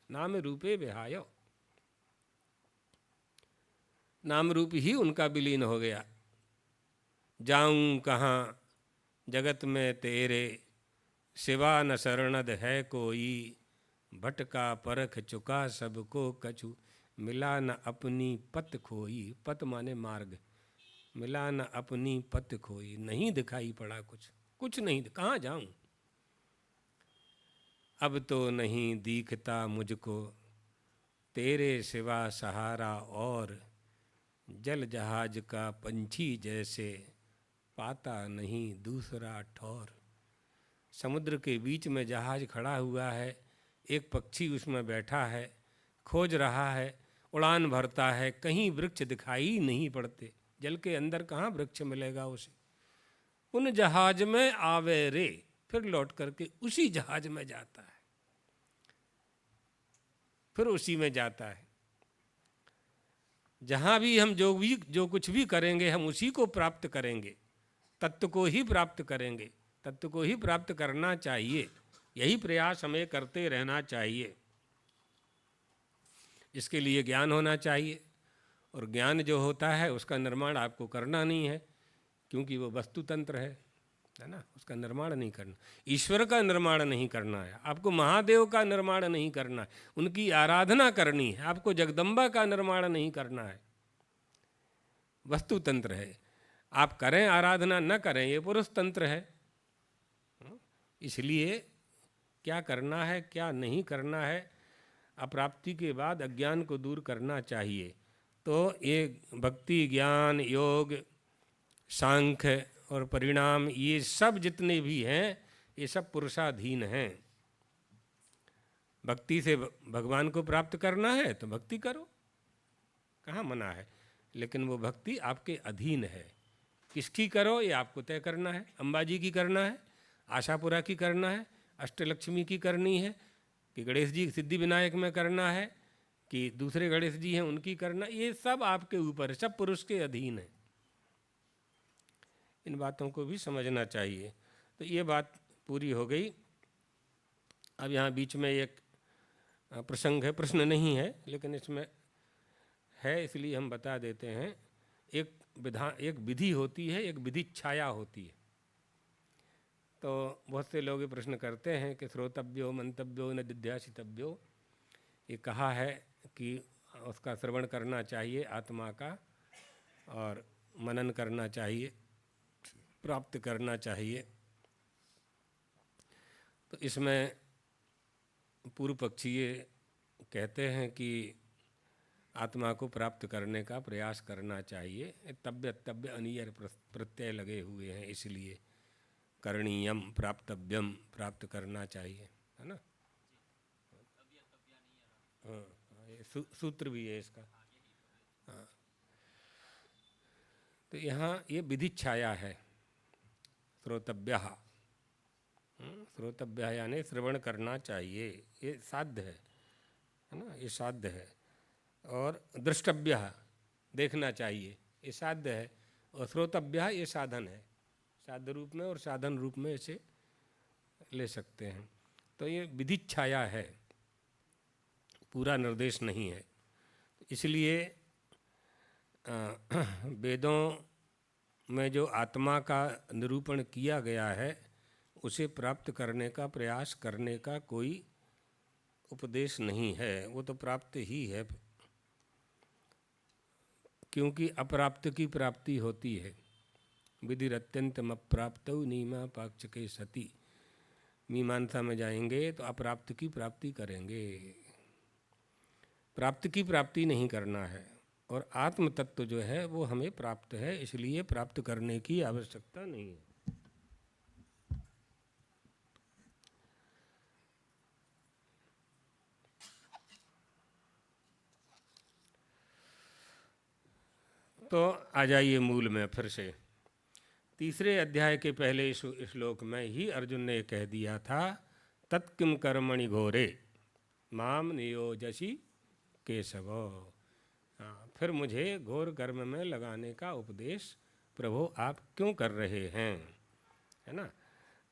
नाम रूपे विहाय, नाम रूप ही उनका विलीन हो गया। जाऊं कहाँ जगत में तेरे, सिवा न शरणद है कोई, भटका परख चुका सबको कछु, मिला न अपनी पत खोई। पत माने मार्ग, मिला न अपनी पत खोई, नहीं दिखाई पड़ा कुछ नहीं, कहाँ जाऊं? अब तो नहीं दिखता मुझको तेरे सिवा सहारा और, जल जहाज का पंछी जैसे पाता नहीं दूसरा ठौर। समुद्र के बीच में जहाज खड़ा हुआ है, एक पक्षी उसमें बैठा है, खोज रहा है, उड़ान भरता है, कहीं वृक्ष दिखाई नहीं पड़ते। जल के अंदर कहाँ वृक्ष मिलेगा उसे? उन जहाज में आवे रे, फिर लौट करके उसी जहाज में जाता है, फिर उसी में जाता है। जहाँ भी हम जो कुछ भी करेंगे हम उसी को प्राप्त करेंगे, तत्व को ही प्राप्त करेंगे, तत्व को ही प्राप्त करना चाहिए। यही प्रयास हमें करते रहना चाहिए। इसके लिए ज्ञान होना चाहिए, और ज्ञान जो होता है उसका निर्माण आपको करना नहीं है, क्योंकि वो वस्तु तंत्र है ना, उसका निर्माण नहीं करना। ईश्वर का निर्माण नहीं करना है आपको, महादेव का निर्माण नहीं करना है, उनकी आराधना करनी है आपको, जगदम्बा का निर्माण नहीं करना है। वस्तु तंत्र है, आप करें आराधना न करें ये पुरुष तंत्र है। इसलिए क्या करना है क्या नहीं करना है, अप्राप्ति के बाद अज्ञान को दूर करना चाहिए। तो ये भक्ति, ज्ञान, योग, सांख्य और परिणाम, ये सब जितने भी हैं ये सब पुरुषाधीन हैं। भक्ति से भगवान को प्राप्त करना है तो भक्ति करो, कहाँ मना है, लेकिन वो भक्ति आपके अधीन है। किसकी करो ये आपको तय करना है। अंबाजी की करना है, आशापुरा की करना है, अष्टलक्ष्मी की करनी है, कि गणेश जी सिद्धि विनायक में करना है, कि दूसरे गणेश जी हैं उनकी करना, ये सब आपके ऊपर है, सब पुरुष के अधीन है। इन बातों को भी समझना चाहिए। तो ये बात पूरी हो गई। अब यहाँ बीच में एक प्रसंग है, प्रश्न नहीं है लेकिन इसमें है इसलिए हम बता देते हैं। एक विधि होती है, एक विधि छाया होती है। तो बहुत से लोग ये प्रश्न करते हैं कि श्रोतव्यो मंतव्यो न दिध्यासितव्यो, ये कहा है कि उसका श्रवण करना चाहिए आत्मा का, और मनन करना चाहिए, प्राप्त करना चाहिए। तो इसमें पूर्व पक्षी ये कहते हैं कि आत्मा को प्राप्त करने का प्रयास करना चाहिए। तव्य तव्य अनियर प्रत्यय लगे हुए हैं, इसलिए करणीयम प्राप्तव्यम, प्राप्त करना चाहिए, है ना। हाँ, ये सूत्र भी है इसका। हाँ, तो यहाँ ये विधि छाया है, श्रोतव्यः, श्रोतव्यः यानी श्रवण करना चाहिए, ये साध्य है ना, ये साध्य है। और द्रष्टव्यः, देखना चाहिए, ये साध्य है। और श्रोतव्यः ये साधन है, साध्य रूप में और साधन रूप में इसे ले सकते हैं। तो ये विधि छाया है, पूरा निर्देश नहीं है। इसलिए वेदों में जो आत्मा का निरूपण किया गया है, उसे प्राप्त करने का प्रयास करने का कोई उपदेश नहीं है, वो तो प्राप्त ही है, क्योंकि अप्राप्त की प्राप्ति होती है। विधिरत्यंतम अप्राप्तौ नीमा पाक्षके सति, मीमांसा में जाएंगे तो अप्राप्त की प्राप्ति करेंगे, प्राप्त की प्राप्ति नहीं करना है। और आत्म तत्व जो है वो हमें प्राप्त है, इसलिए प्राप्त करने की आवश्यकता नहीं है। तो आ जाइए मूल में फिर से। तीसरे अध्याय के पहले श्लोक में ही अर्जुन ने कह दिया था, तत्किम कर्मणि घोरे माम नियोजसी केशव। फिर मुझे घोर कर्म में लगाने का उपदेश प्रभु आप क्यों कर रहे हैं, है ना।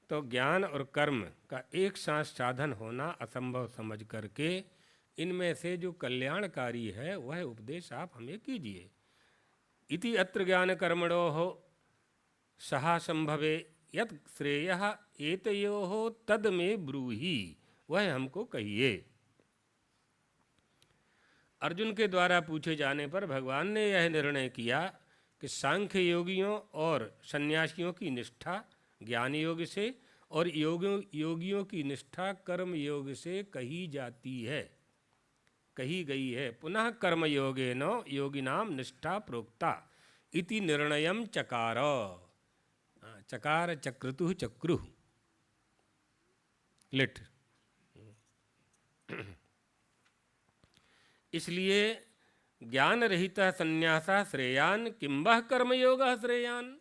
तो ज्ञान और कर्म का एक साथ साधन होना असंभव समझ करके इनमें से जो कल्याणकारी है वह उपदेश आप हमें कीजिए। इति अत्र ज्ञान कर्मणोः सहा संभवे यत् श्रेयः एतयोः तद में ब्रूहि, वह हमको कहिए। अर्जुन के द्वारा पूछे जाने पर भगवान ने यह निर्णय किया कि सांख्य योगियों और सन्यासियों की निष्ठा ज्ञान योग से और योगियों की निष्ठा कर्म योग से कही जाती है, कही गई है। पुनः कर्म योगेन योगिनाम निष्ठा प्रोक्ता इति निर्णयम चकार। चकार चक्रतु चक्रु लिट। इसलिए ज्ञान रहित संन्यासा श्रेयान किंबह कर्मयोग श्रेयान।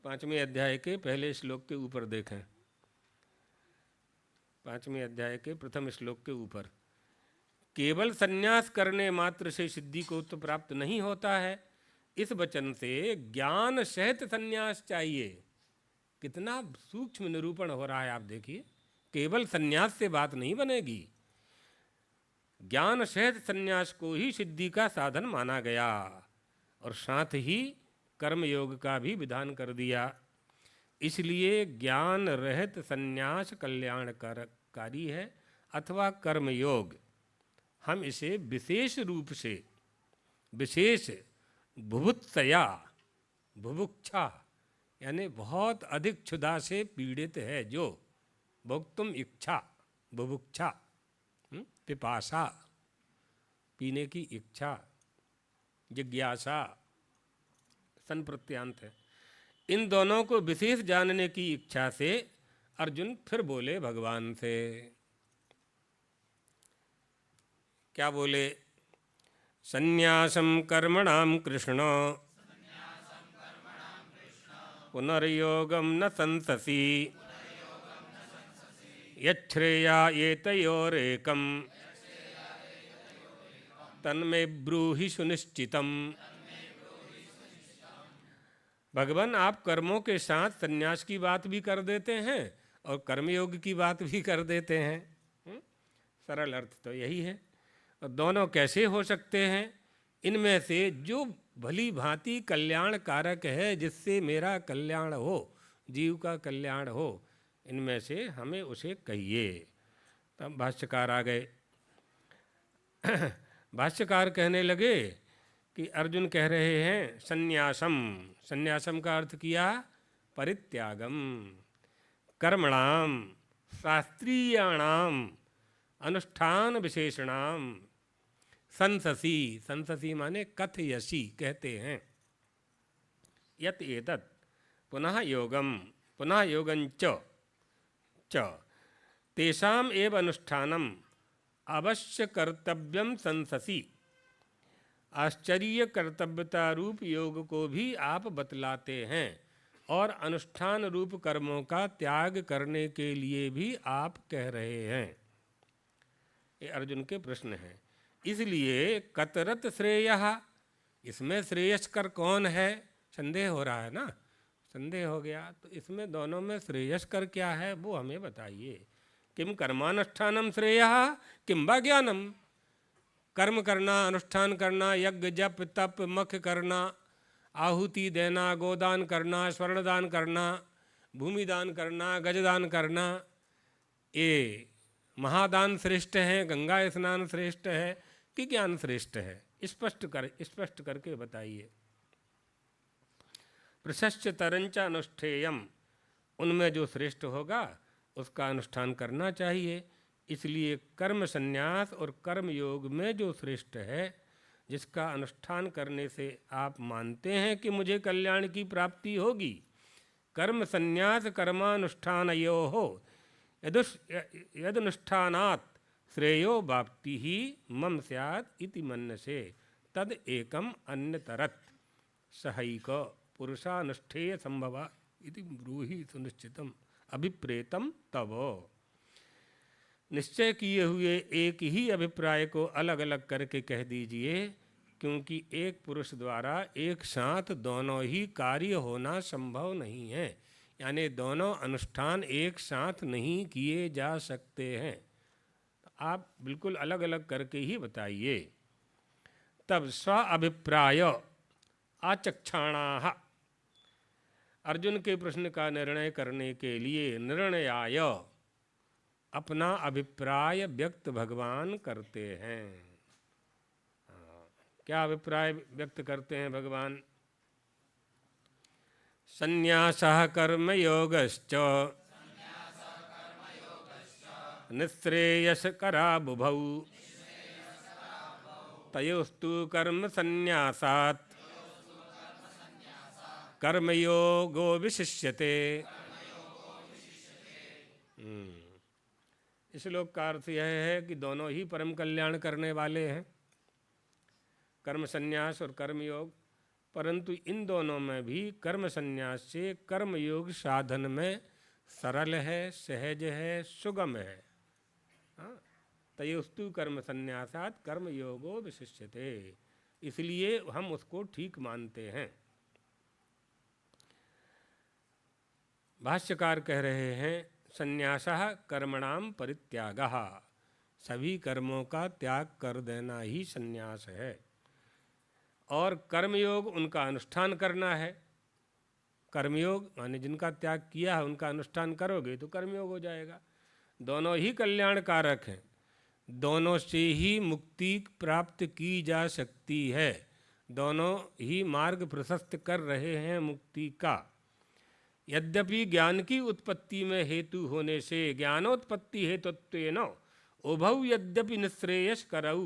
5वें अध्याय के पहले श्लोक के ऊपर देखें, 5वें अध्याय के प्रथम श्लोक के ऊपर, केवल संन्यास करने मात्र से सिद्धि को तो प्राप्त नहीं होता है। इस वचन से ज्ञान सहित संन्यास चाहिए। कितना सूक्ष्म निरूपण हो रहा है, आप देखिए। केवल संन्यास से बात नहीं बनेगी, ज्ञान सहित संन्यास को ही सिद्धि का साधन माना गया, और साथ ही कर्मयोग का भी विधान कर दिया। इसलिए ज्ञान रहित संन्यास कल्याणकारी है अथवा कर्मयोग। हम इसे विशेष रूप से, विशेष बुभुत्सया, बुभुक्षा यानी बहुत अधिक क्षुधा से पीड़ित है जो, भोक्तुम इच्छा, बुभुक्षा पिपासा, पीने की इच्छा, जिज्ञासा संप्रत्यांत है। इन दोनों को विशेष जानने की इच्छा से अर्जुन फिर बोले भगवान से। क्या बोले? संन्यासम कर्मणाम कृष्ण पुनर्योगम न संससि यच्छ्रेया एतयोरेकम तन्मे ब्रूहि सुनिश्चितम। भगवान, आप कर्मों के साथ संन्यास की बात भी कर देते हैं और कर्मयोग की बात भी कर देते हैं। सरल अर्थ तो यही है। और दोनों कैसे हो सकते हैं, इनमें से जो भली भांति कल्याण कारक है, जिससे मेरा कल्याण हो, जीव का कल्याण हो, इनमें से हमें उसे कहिए। तब भाष्यकार आ गए। भाष्यकार कहने लगे कि अर्जुन कह रहे हैं संन्यासम। संन्यासम का अर्थ किया परित्यागम, कर्मणाम शास्त्रीयाणाम अनुष्ठान विशेषणाम संससी। संससी माने कथयसी, कहते हैं। यत एतत् पुनः योगम, पुनः योगंच च तेषाम एव अनुष्ठानम अवश्य कर्तव्यम संससी। आश्चर्य कर्तव्यता रूप योग को भी आप बतलाते हैं और अनुष्ठान रूप कर्मों का त्याग करने के लिए भी आप कह रहे हैं। ये अर्जुन के प्रश्न हैं। इसलिए कतरत श्रेयः, इसमें श्रेयस्कर कौन है, संदेह हो रहा है ना, संदेह हो गया। तो इसमें दोनों में श्रेयस्कर क्या है वो हमें बताइए। किम कर्मानुष्ठानम श्रेयः किम वा ज्ञानम। कर्म करना, अनुष्ठान करना, यज्ञ जप तप मख करना, आहुति देना, गोदान करना, स्वर्णदान करना, भूमिदान करना, गजदान करना, ये महादान श्रेष्ठ है, गंगा स्नान श्रेष्ठ है कि ज्ञान श्रेष्ठ है? स्पष्ट करके बताइए। प्रशस्य तरंच अनुष्ठेयम, उनमें जो श्रेष्ठ होगा उसका अनुष्ठान करना चाहिए। इसलिए कर्म संन्यास और कर्म योग में जो श्रेष्ठ है, जिसका अनुष्ठान करने से आप मानते हैं कि मुझे कल्याण की प्राप्ति होगी, कर्म संन्यास कर्मानुष्ठानयोः यदनुष्ठानात् श्रेयो वाप्ति ही मम स्यात् इति मन्यसे तद एकम अन्यतरत् सहैक पुरुषानुष्ठेय संभव इति ब्रूहि सुनिश्चितम अभिप्रेतम तव। निश्चय किए हुए एक ही अभिप्राय को अलग अलग करके कह दीजिए, क्योंकि एक पुरुष द्वारा एक साथ दोनों ही कार्य होना संभव नहीं है। यानी दोनों अनुष्ठान एक साथ नहीं किए जा सकते हैं। आप बिल्कुल अलग अलग करके ही बताइए। तब स्व अभिप्राय आचक्षाणाः, अर्जुन के प्रश्न का निर्णय करने के लिए निर्णयाय अपना अभिप्राय व्यक्त भगवान करते हैं। क्या अभिप्राय व्यक्त करते हैं भगवान? संन्यासः कर्मयोगश्च निःश्रेयसकरा बुभौ तयोस्तु कर्म संन्यासात् कर्मयोगो विशिष्यते। इस श्लोक का अर्थ यह है कि दोनों ही परम कल्याण करने वाले हैं, कर्म संन्यास और कर्मयोग। परंतु इन दोनों में भी कर्म संन्यास से कर्मयोग साधन में सरल है, सहज है, सुगम है। तयोस्तु कर्म संन्यासात् कर्मयोगो विशिष्यते, इसलिए हम उसको ठीक मानते हैं। भाष्यकार कह रहे हैं संन्यासः कर्मणाम परित्यागः, सभी कर्मों का त्याग कर देना ही संन्यास है। और कर्मयोग उनका अनुष्ठान करना है। कर्मयोग माने जिनका त्याग किया है उनका अनुष्ठान करोगे तो कर्मयोग हो जाएगा। दोनों ही कल्याण कारक हैं, दोनों से ही मुक्ति प्राप्त की जा सकती है, दोनों ही मार्ग प्रशस्त कर रहे हैं मुक्ति का। यद्यपि ज्ञान की उत्पत्ति में हेतु होने से ज्ञानोत्पत्ति हेतुत्वेन उभौ यद्यपि निःश्रेयस करौ,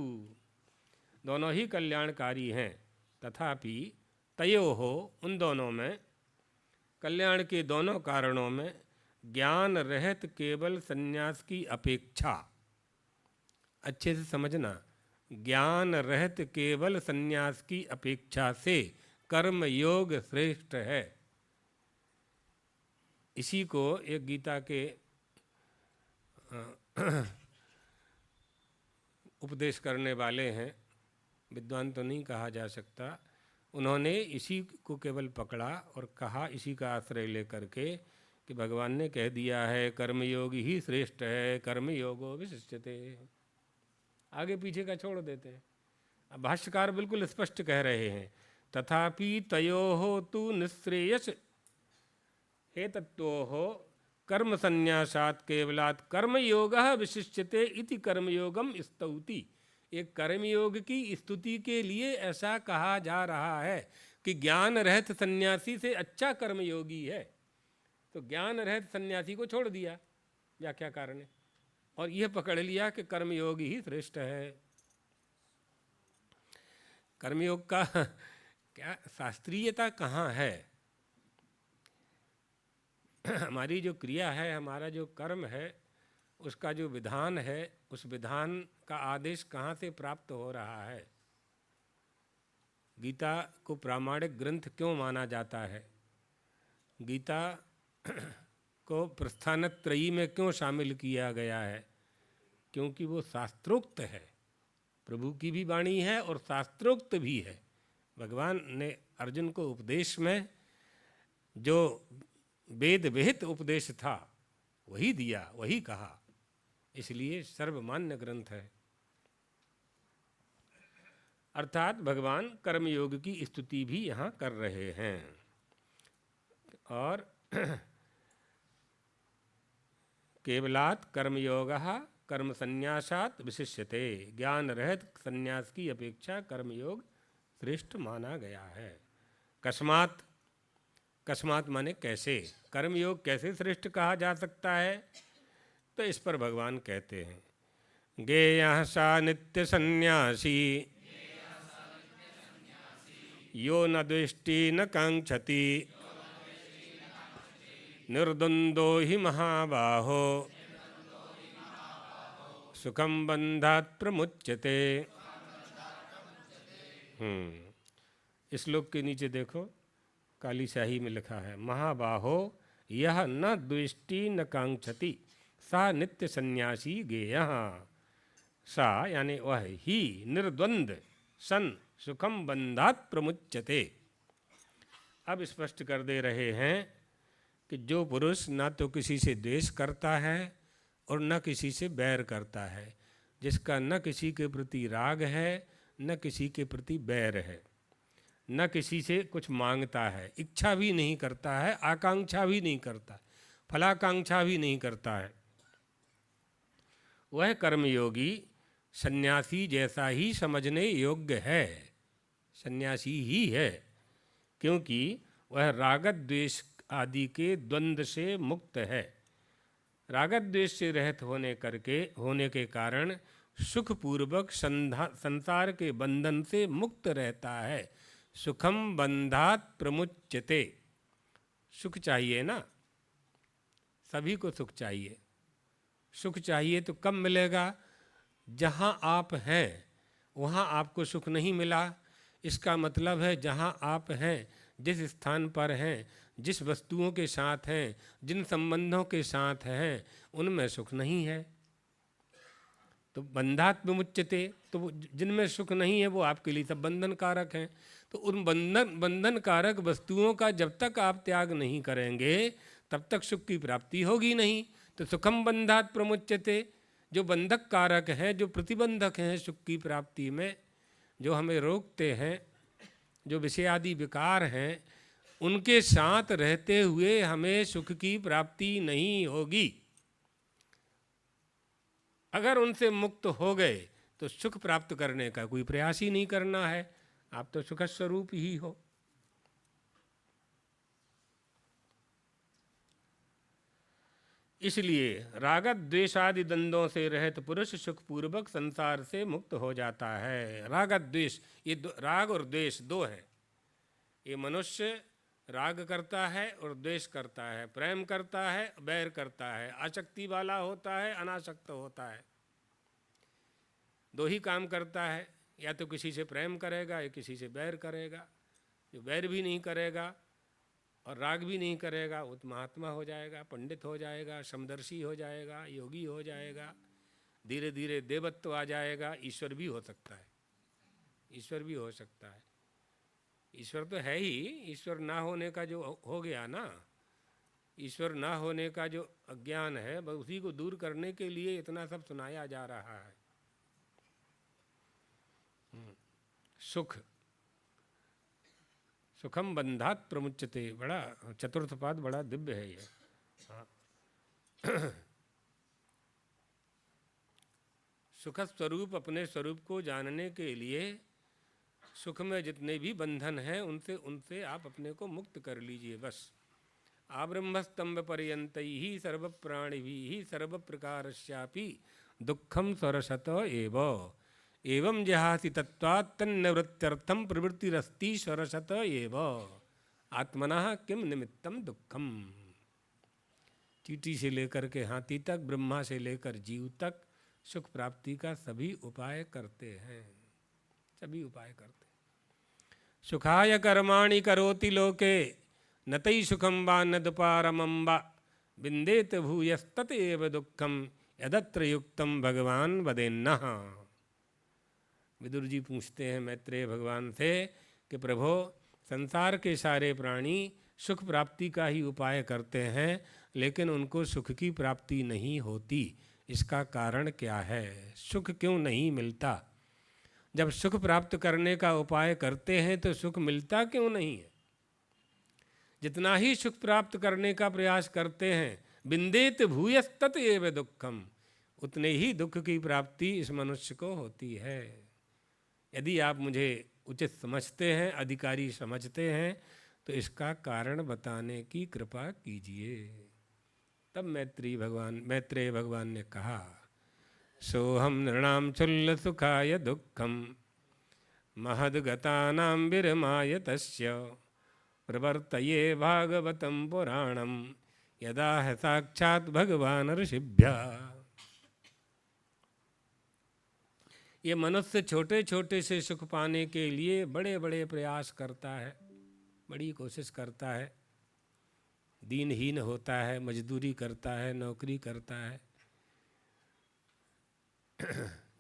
दोनों ही कल्याणकारी हैं, तथापि तयोः उन दोनों में, कल्याण के दोनों कारणों में ज्ञान रहित केवल संन्यास की अपेक्षा, अच्छे से समझना, ज्ञान रहित केवल संन्यास की अपेक्षा से कर्म योग श्रेष्ठ है। इसी को एक गीता के उपदेश करने वाले हैं, विद्वान तो नहीं कहा जा सकता, उन्होंने इसी को केवल पकड़ा और कहा इसी का आश्रय लेकर के कि भगवान ने कह दिया है कर्मयोग ही श्रेष्ठ है, कर्मयोगो विशिष्यते। आगे पीछे का छोड़ देते हैं। भाष्यकार बिल्कुल स्पष्ट कह रहे हैं, तथापि तयोः तु निःश्रेयस हेतत्वोः कर्म संन्यासात् केवलात् कर्मयोगः विशिष्यते इति कर्मयोगम स्तौति। एक कर्मयोग की स्तुति के लिए ऐसा कहा जा रहा है कि ज्ञान रहित सन्यासी से अच्छा कर्मयोगी है। तो ज्ञान रहित सन्यासी को छोड़ दिया व्याख्याकार ने, और यह पकड़ लिया कि कर्मयोगी ही श्रेष्ठ है। कर्मयोग का क्या शास्त्रीयता कहाँ है? हमारी जो क्रिया है, हमारा जो कर्म है, उसका जो विधान है, उस विधान का आदेश कहाँ से प्राप्त हो रहा है? गीता को प्रामाणिक ग्रंथ क्यों माना जाता है? गीता को प्रस्थानत्रयी में क्यों शामिल किया गया है? क्योंकि वो शास्त्रोक्त है, प्रभु की भी वाणी है और शास्त्रोक्त भी है। भगवान ने अर्जुन को उपदेश में जो वेद विहित उपदेश था वही दिया, वही कहा, इसलिए सर्वमान्य ग्रंथ है। अर्थात भगवान कर्मयोग की स्तुति भी यहाँ कर रहे हैं। और केवलात् कर्मयोगः कर्म संन्यासात् विशिष्यते, ज्ञान रहित संन्यास की अपेक्षा कर्मयोग श्रेष्ठ माना गया है। कस्मात्, कस्मात् माने कैसे, कर्मयोग कैसे श्रेष्ठ कहा जा सकता है? तो इस पर भगवान कहते हैं, गेयः सा नित्य सन्यासी यो न द्वेष्टि न कांक्षति निर्द्वंदो हि महाबाहो सुखम बंधात् प्रमुच्यते। इस श्लोक के नीचे देखो, काली स्याही में लिखा है, महाबाहो यह न द्वेष्टि न कांक्षति सा नित्य सन्यासी गेयः। सा यानी वह ही निर्द्वंद सन सुखम बंधात् प्रमुच्यते। अब स्पष्ट कर दे रहे हैं कि जो पुरुष न तो किसी से द्वेष करता है और न किसी से बैर करता है, जिसका न किसी के प्रति राग है न किसी के प्रति बैर है, न किसी से कुछ मांगता है, इच्छा भी नहीं करता है, आकांक्षा भी नहीं करता, फलाकांक्षा भी नहीं करता है, वह कर्मयोगी सन्यासी जैसा ही समझने योग्य है, सन्यासी ही है। क्योंकि वह रागत द्वेष आदि के द्वंद्व से मुक्त है। रागत द्वेष से रहित होने के कारण सुखपूर्वक संसार के बंधन से मुक्त रहता है। सुखम बंधात् प्रमुच्यते। सुख चाहिए ना, सभी को सुख चाहिए। सुख चाहिए तो कब मिलेगा? जहाँ आप हैं वहाँ आपको सुख नहीं मिला, इसका मतलब है जहाँ आप हैं, जिस स्थान पर हैं, जिस वस्तुओं के साथ हैं, जिन संबंधों के साथ हैं, उनमें सुख नहीं है। तो बंधात् विमुच्यते, तो जिनमें सुख नहीं है वो आपके लिए सब बंधन कारक हैं। तो उन बंधन कारक वस्तुओं का जब तक आप त्याग नहीं करेंगे तब तक सुख की प्राप्ति होगी नहीं। तो सुखम बंधात् प्रमुच्यते, जो बंधक कारक हैं, जो प्रतिबंधक हैं सुख की प्राप्ति में, जो हमें रोकते हैं, जो विषय आदि विकार हैं, उनके साथ रहते हुए हमें सुख की प्राप्ति नहीं होगी। अगर उनसे मुक्त हो गए तो सुख प्राप्त करने का कोई प्रयास ही नहीं करना है, आप तो सुख स्वरूप ही हो। इसलिए रागत द्वेषादि द्वंद्वों से रहित पुरुष सुखपूर्वक संसार से मुक्त हो जाता है। रागत द्वेष, ये राग और द्वेष दो हैं। ये मनुष्य राग करता है और द्वेष करता है, प्रेम करता है, बैर करता है, आसक्ति वाला होता है, अनासक्त होता है। दो ही काम करता है, या तो किसी से प्रेम करेगा या किसी से बैर करेगा। जो बैर भी नहीं करेगा और राग भी नहीं करेगा वो तो महात्मा हो जाएगा, पंडित हो जाएगा, समदर्शी हो जाएगा, योगी हो जाएगा, धीरे धीरे देवत्व आ जाएगा, ईश्वर भी हो सकता है। ईश्वर भी हो सकता है। ईश्वर तो है ही, ईश्वर ना होने का जो हो गया ना, ईश्वर ना होने का जो अज्ञान है, बस उसी को दूर करने के लिए इतना सब सुनाया जा रहा है। सुख, सुखम बंधात प्रमुच्यते, बड़ा चतुर्थ पाद बड़ा दिव्य है ये। हाँ। सुख स्वरूप अपने स्वरूप को जानने के लिए सुख में जितने भी बंधन हैं उनसे उनसे आप अपने को मुक्त कर लीजिए बस। आब्रह्मस्तंभ पर्यंतैः सर्व प्राणिभिः सर्व प्रकारस्यापि दुःखम स्वरसत एव एवं जहासि तत्वात् तन्निवृत्त्यर्थम प्रवृत्तिरस्ति स्वरसत एव आत्मनः किम निमित्तम दुःखम। चींटी से लेकर के हाथी तक, ब्रह्मा से लेकर जीव तक सुख प्राप्ति का सभी उपाय करते हैं, सभी उपाय करते हैं। सुखाय कर्माणि करोति लोके नतै सुखम वा नदपारमं वा विन्देत भूयस्तत एव दुःखम यदत्र युक्तम भगवान वदेन्नः। विदुर जी पूछते हैं मैत्रेय भगवान से कि प्रभो, संसार के सारे प्राणी सुख प्राप्ति का ही उपाय करते हैं, लेकिन उनको सुख की प्राप्ति नहीं होती, इसका कारण क्या है? सुख क्यों नहीं मिलता? जब सुख प्राप्त करने का उपाय करते हैं तो सुख मिलता क्यों नहीं है? जितना ही सुख प्राप्त करने का प्रयास करते हैं, बिंदेत भूयस्तत एव दुःखम, उतने ही दुख की प्राप्ति इस मनुष्य को होती है। यदि आप मुझे उचित समझते हैं, अधिकारी समझते हैं, तो इसका कारण बताने की कृपा कीजिए। तब मैत्रेय भगवान ने कहा, सोहम नृणाम चुल्ल सुखाय दुःखम महद्गतानां विरमाय तस्य प्रवर्तये भागवतं पुराणं यदा है साक्षात् भगवान ऋषिभ्यः। ये मनुष्य छोटे छोटे से सुख पाने के लिए बड़े बड़े प्रयास करता है, बड़ी कोशिश करता है, दीनहीन होता है, मजदूरी करता है, नौकरी करता है,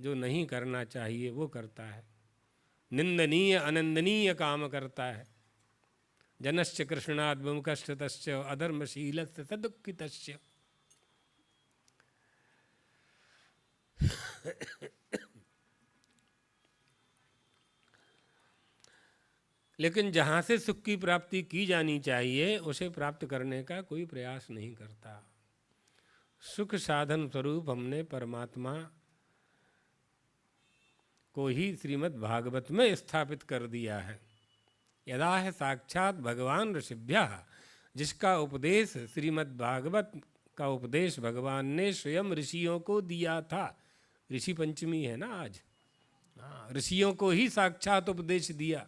जो नहीं करना चाहिए वो करता है, निंदनीय अनंदनीय काम करता है। जनस्य कृष्णाद् विमुखस्य तस्य अधर्मशीलस्य सदुःखितस्य। लेकिन जहाँ से सुख की प्राप्ति की जानी चाहिए उसे प्राप्त करने का कोई प्रयास नहीं करता। सुख साधन स्वरूप हमने परमात्मा को ही श्रीमद् भागवत में स्थापित कर दिया है। यदा है साक्षात भगवान ऋषिभ्यः, जिसका उपदेश श्रीमद् भागवत का उपदेश भगवान ने स्वयं ऋषियों को दिया था। ऋषि पंचमी है ना आज, हाँ, ऋषियों को ही साक्षात उपदेश दिया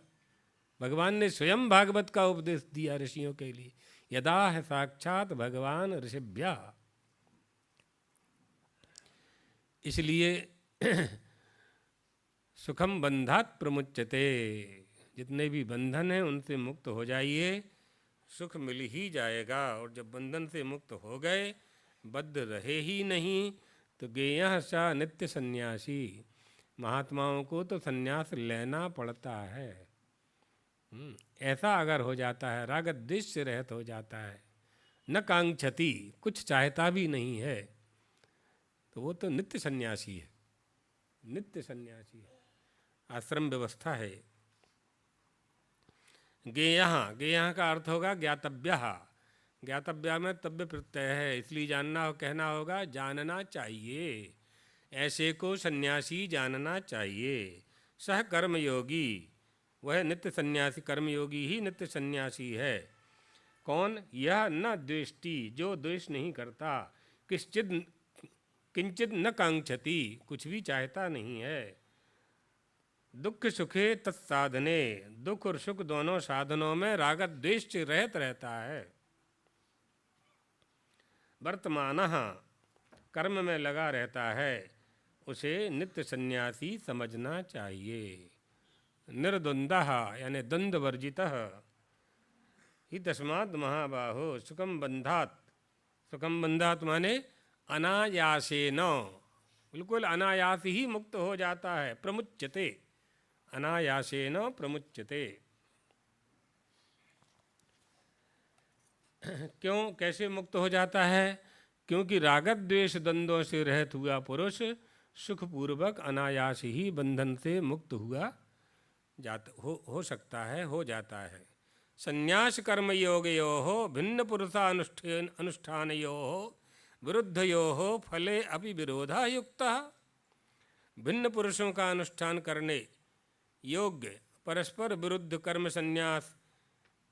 भगवान ने, स्वयं भागवत का उपदेश दिया ऋषियों के लिए। यदा है साक्षात भगवान ऋषिभ्यः, इसलिए सुखम बंधात प्रमुच्यते, जितने भी बंधन हैं उनसे मुक्त हो जाइए, सुख मिल ही जाएगा। और जब बंधन से मुक्त हो गए, बद्ध रहे ही नहीं, तो गेयः स नित्य सन्यासी। महात्माओं को तो सन्यास लेना पड़ता है। ऐसा अगर हो जाता है, राग द्वेष से रहित हो जाता है, न कांक्षति, कुछ चाहता भी नहीं है, तो वो तो नित्य सन्यासी है, नित्य सन्यासी है। आश्रम व्यवस्था है। गेयः, गेयः का अर्थ होगा ज्ञातव्यः। ज्ञातव्य में तव्य प्रत्यय है, इसलिए जानना कहना होगा जानना चाहिए। ऐसे को सन्यासी जानना चाहिए। सह कर्मयोगी, वह नित्य सन्यासी, कर्मयोगी ही नित्य सन्यासी है। कौन? यह न द्वेष्टि, जो द्वेष नहीं करता, किंचित न कांक्षति, कुछ भी चाहता नहीं है। दुख सुखे तत्साधने, दुख और सुख दोनों साधनों में राग द्वेष से रहित रहता है। वर्तमानः, कर्म में लगा रहता है, उसे नित्य सन्यासी समझना चाहिए। निर्द्वंदः यानी द्वंद्व वर्जितः ही तस्मात् महाबाहो सुखम बंधात। सुखम बंधात माने अनायासेन, बिल्कुल अनायास ही मुक्त हो जाता है। प्रमुच्यते, अनायासेन प्रमुच्यते। क्यों, कैसे मुक्त हो जाता है? क्योंकि रागत द्वेष द्वंद्वों से रहित हुआ पुरुष सुखपूर्वक अनायास ही बंधन से मुक्त हुआ हो सकता है, हो जाता है। संन्यास कर्म योगयोः भिन्न पुरुषानुष्ठान अनुष्ठानयोः विरुद्धयोः फले अपि विरोधः युक्तः। भिन्न पुरुषों का अनुष्ठान करने योग्य परस्पर विरुद्ध कर्म संन्यास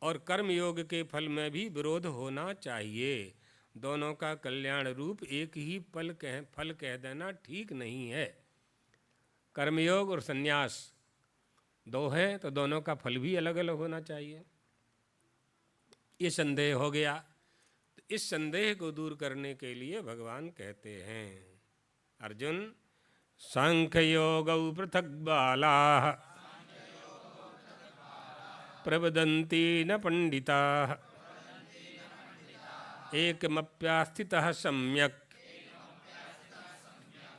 और कर्म योग के फल में भी विरोध होना चाहिए। दोनों का कल्याण रूप एक ही फल कह देना ठीक नहीं है। कर्मयोग और संन्यास दो हैं तो दोनों का फल भी अलग अलग होना चाहिए। ये संदेह हो गया। तो इस संदेह को दूर करने के लिए भगवान कहते हैं, अर्जुन सांख्य योगौ पृथक बालाः प्रवदन्ति न पंडिताः एकमप्यास्थितः सम्यक्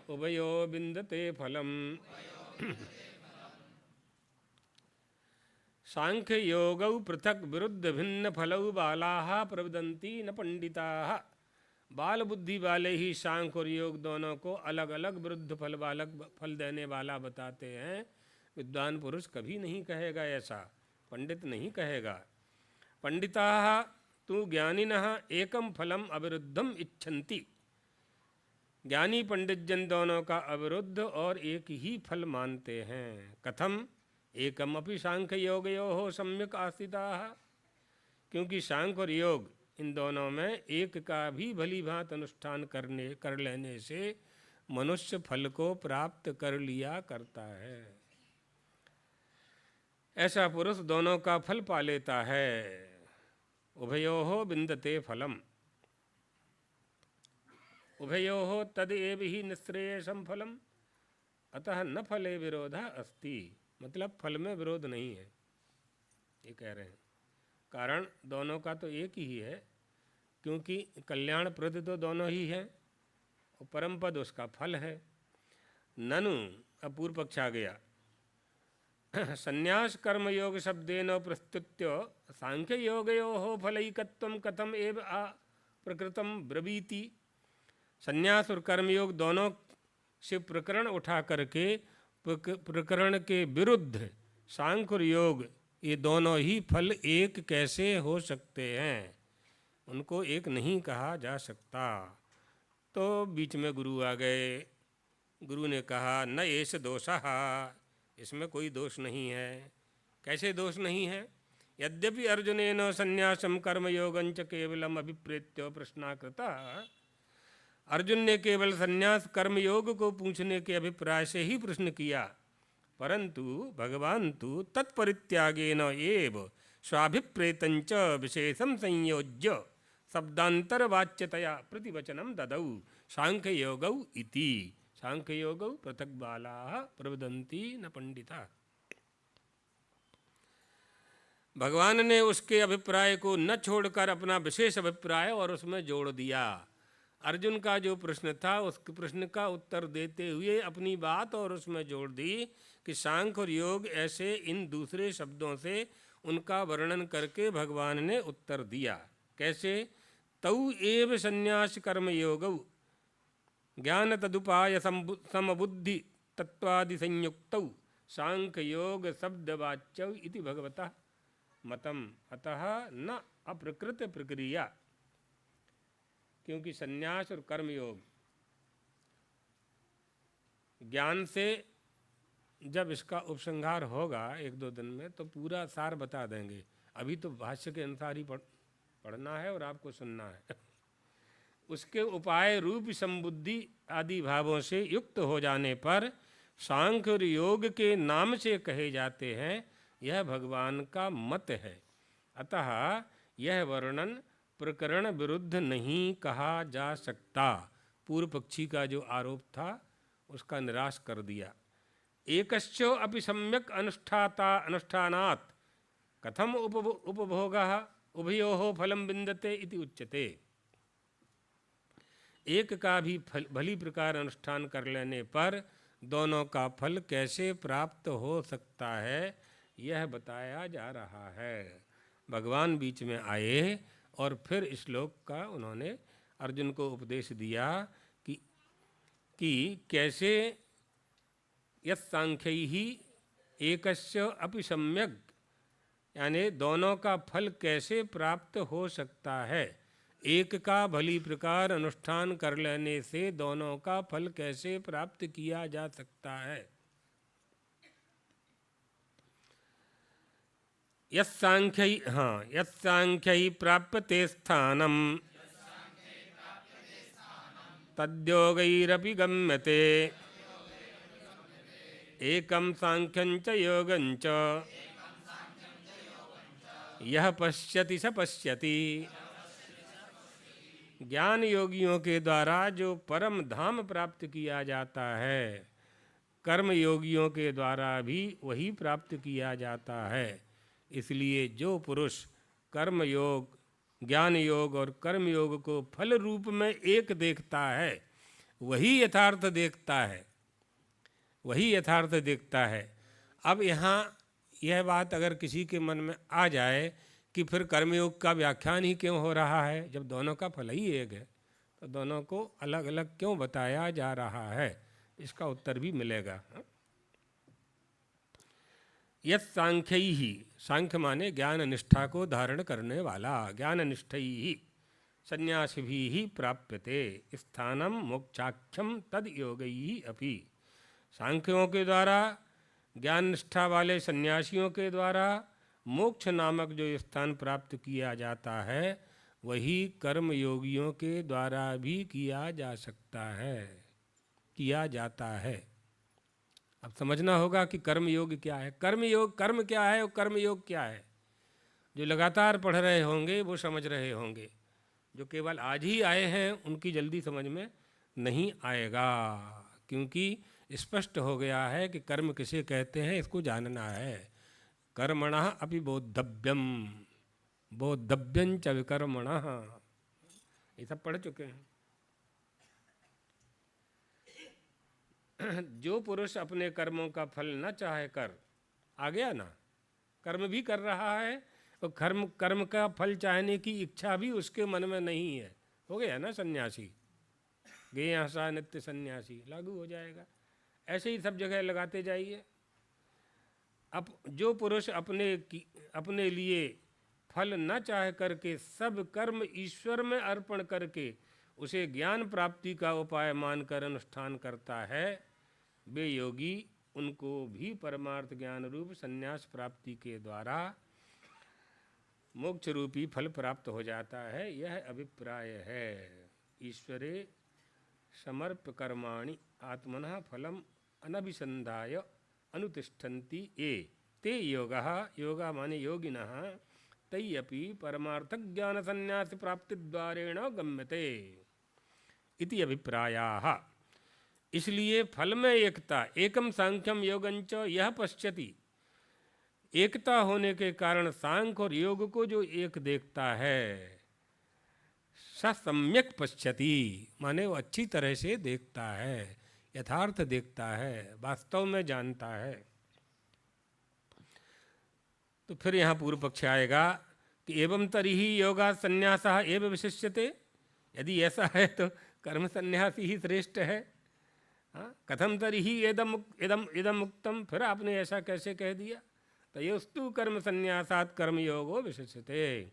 उभयो विन्दते फलम्। सांख्य योगौ पृथक विरुद्ध भिन्न फलौ बालाः प्रवदन्ति न पंडिताः। बाल बुद्धि वाले ही सांख्य और योग दोनों को अलग अलग विरुद्ध फल देने वाला बताते हैं। विद्वान पुरुष कभी नहीं कहेगा ऐसा, पंडित नहीं कहेगा। पंडिताः तु ज्ञानिनः एकम फलम अविरुद्धम इच्छन्ति। ज्ञानी पंडित जन दोनों का अविरुद्ध और एक ही फल मानते हैं। कथम एकम अपि सांख्य योगयोः सम्यक् आस्थिताः। क्योंकि सांख्य और योग इन दोनों में एक का भी भली भांति अनुष्ठान कर लेने से मनुष्य फल को प्राप्त कर लिया करता है। ऐसा पुरुष दोनों का फल पा लेता है। उभयोः विन्दते फलम् उभयोः तदेव ही निःश्रेयसं फलम् अतः न फले विरोधः अस्ति। मतलब फल में विरोध नहीं है, ये कह रहे हैं। कारण दोनों का तो एक ही है, क्योंकि कल्याण प्रद तो दोनों ही हैं और परम पद उसका फल है। ननु, अब पूर्व पक्ष आ गया, संन्यास कर्म योग शब्देन प्रस्तुत्य सांख्य योगयोः फलैकत्वं कथम एव प्रकृतम ब्रवीति। संन्यास और कर्मयोग दोनों से प्रकरण उठा करके प्रकरण के विरुद्ध सांख्य और योग ये दोनों ही फल एक कैसे हो सकते हैं, उनको एक नहीं कहा जा सकता। तो बीच में गुरु आ गए। गुरु ने कहा न एष दोषः, इसमें कोई दोष नहीं है। कैसे दोष नहीं है? यद्यपि अर्जुनेन संन्यासम कर्मयोगं च केवलम अभिप्रेत्य प्रश्नाकृतः। अर्जुन ने केवल संन्यास कर्मयोग को पूछने के अभिप्राय से ही प्रश्न किया, परंतु भगवान तो तत्परित्यागेन एव स्वाभिप्रेतंच विशेषम संयोज्य शब्दांतरवाच्यतया प्रतिवचनम ददौ सांख्य योगौ इति। सांख्य योगौ पृथक बालाः प्रवदन्ति न पंडिताः। भगवान ने उसके अभिप्राय को न छोड़कर अपना विशेष अभिप्राय और उसमें जोड़ दिया। अर्जुन का जो प्रश्न था उस प्रश्न का उत्तर देते हुए अपनी बात और उसमें जोड़ दी कि सांख्य और योग ऐसे इन दूसरे शब्दों से उनका वर्णन करके भगवान ने उत्तर दिया। कैसे? तौ एव संन्यास कर्म योगौ ज्ञान तदुपाय समबुद्धि तत्वादि संयुक्तौ सांख्य योग शब्दवाच्यौ इति भगवतः मतम। अतः न अप्रकृत प्रक्रिया। क्योंकि संन्यास और कर्मयोग ज्ञान से जब इसका उपसंहार होगा एक दो दिन में तो पूरा सार बता देंगे। अभी तो भाष्य के अनुसार ही पढ़ना है और आपको सुनना है। उसके उपाय रूप संबुद्धि आदि भावों से युक्त हो जाने पर सांख्य और योग के नाम से कहे जाते हैं, यह भगवान का मत है। अतः यह वर्णन प्रकरण विरुद्ध नहीं कहा जा सकता। पूर्व पक्षी का जो आरोप था उसका निराश कर दिया। एकश्चो अपि सम्यक् अनुष्ठानात् कथम उपभोगः उभयोः फलं विन्दते इति उच्यते। एक का भी भली प्रकार अनुष्ठान कर लेने पर दोनों का फल कैसे प्राप्त हो सकता है, यह बताया जा रहा है। भगवान बीच में आए और फिर इस श्लोक का उन्होंने अर्जुन को उपदेश दिया कि कैसे यत् सांख्यैः एकस्य अपि सम्यक, यानी दोनों का फल कैसे प्राप्त हो सकता है। एक का भली प्रकार अनुष्ठान कर लेने से दोनों का फल कैसे प्राप्त किया जा सकता है। यत्सांख्यै प्राप्यते स्थानम तद्योगैरपि गम्यते। एकं सांख्यं च योगं च यह पश्यति स पश्यति। ज्ञान योगियों के द्वारा जो परम धाम प्राप्त किया जाता है, कर्म योगियों के द्वारा भी वही प्राप्त किया जाता है। इसलिए जो पुरुष कर्म योग, ज्ञान योग और कर्म योग को फल रूप में एक देखता है, वही यथार्थ देखता है, वही यथार्थ देखता है। अब यहाँ यह बात अगर किसी के मन में आ जाए कि फिर कर्मयोग का व्याख्यान ही क्यों हो रहा है, जब दोनों का फल ही एक है तो दोनों को अलग अलग क्यों बताया जा रहा है, इसका उत्तर भी मिलेगा। यत् सांख्यैहि, सांख्य माने ज्ञान निष्ठा को धारण करने वाला, ज्ञान निष्ठैहि संन्यासिभिः प्राप्यते स्थानम मोक्षाख्यम तद योगैहि अपि। सांख्यों के द्वारा, ज्ञान निष्ठा वाले सन्यासियों के द्वारा मोक्ष नामक जो स्थान प्राप्त किया जाता है, वही कर्म योगियों के द्वारा भी किया जा सकता है, किया जाता है। अब समझना होगा कि कर्म योग क्या है, कर्म योग, कर्म क्या है और कर्म योग क्या है। जो लगातार पढ़ रहे होंगे वो समझ रहे होंगे, जो केवल आज ही आए हैं उनकी जल्दी समझ में नहीं आएगा, क्योंकि स्पष्ट हो गया है कि कर्म किसे कहते हैं, इसको जानना है। कर्मणः अपि बोद्धव्यम, बोद्धव्यं च विकर्मणः, ये सब पढ़ चुके हैं। जो पुरुष अपने कर्मों का फल न चाहे कर, आ गया ना, कर्म भी कर रहा है और कर्म का फल चाहने की इच्छा भी उसके मन में नहीं है, हो गया ना सन्यासी। गेयसा नित्य सन्यासी लागू हो जाएगा। ऐसे ही सब जगह लगाते जाइए। अब जो पुरुष अपने लिए फल न चाह करके सब कर्म ईश्वर में अर्पण करके उसे ज्ञान प्राप्ति का उपाय मानकर अनुष्ठान करता है, वे योगी उनको भी परमार्थ ज्ञान रूप संन्यास प्राप्ति के द्वारा मोक्ष रूपी फल प्राप्त हो जाता है। यह अभिप्राय है। ईश्वरे समर्प कर्माणि आत्मनः फलम अनभिसंधाय अनुतिष्ठन्ति ये ते योगः, योगा माने योगिनः, तैयपि परमार्थ ज्ञान संन्यास प्राप्ति द्वारेण गम्यते इति अभिप्रायाः। इसलिए फल में एकता, एकम सांख्यम योगं च यह पश्यति, एकता होने के कारण सांख्य और योग को जो एक देखता है, स सम्यक पश्यति माने वो अच्छी तरह से देखता है, यथार्थ देखता है, वास्तव में जानता है। तो फिर यहाँ पूर्व पक्ष आएगा कि एवं तर्हि योगा संन्यासः एव विशिष्यते। यदि ऐसा है तो कर्म संन्यासी ही श्रेष्ठ है। कथम तर्हि इदम उक्तम, फिर आपने ऐसा कैसे कह दिया। तयोस्तु कर्म संन्यासात् कर्मयोगो विशिष्यते।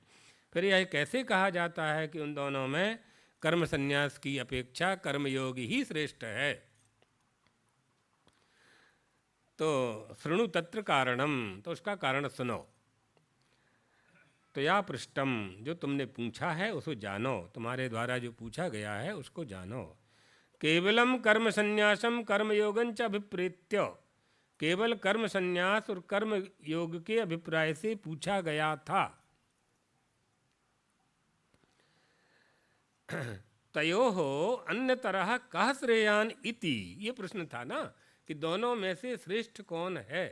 फिर यह कैसे कहा जाता है कि उन दोनों में कर्म संन्यास की अपेक्षा कर्मयोग ही श्रेष्ठ है। तो शृणु तत्र कारणम, तो उसका कारण सुनो। तो या पृष्ठम, जो तुमने पूछा है उसको जानो, तुम्हारे द्वारा जो पूछा गया है उसको जानो। केवलम कर्म संन्यासम कर्मयोगं च अभिप्रेत्य, केवल कर्म संन्यास और कर्म योग के अभिप्राय से पूछा गया था। तयोः अन्यतरः कः श्रेयान् इति, ये प्रश्न था ना कि दोनों में से श्रेष्ठ कौन है,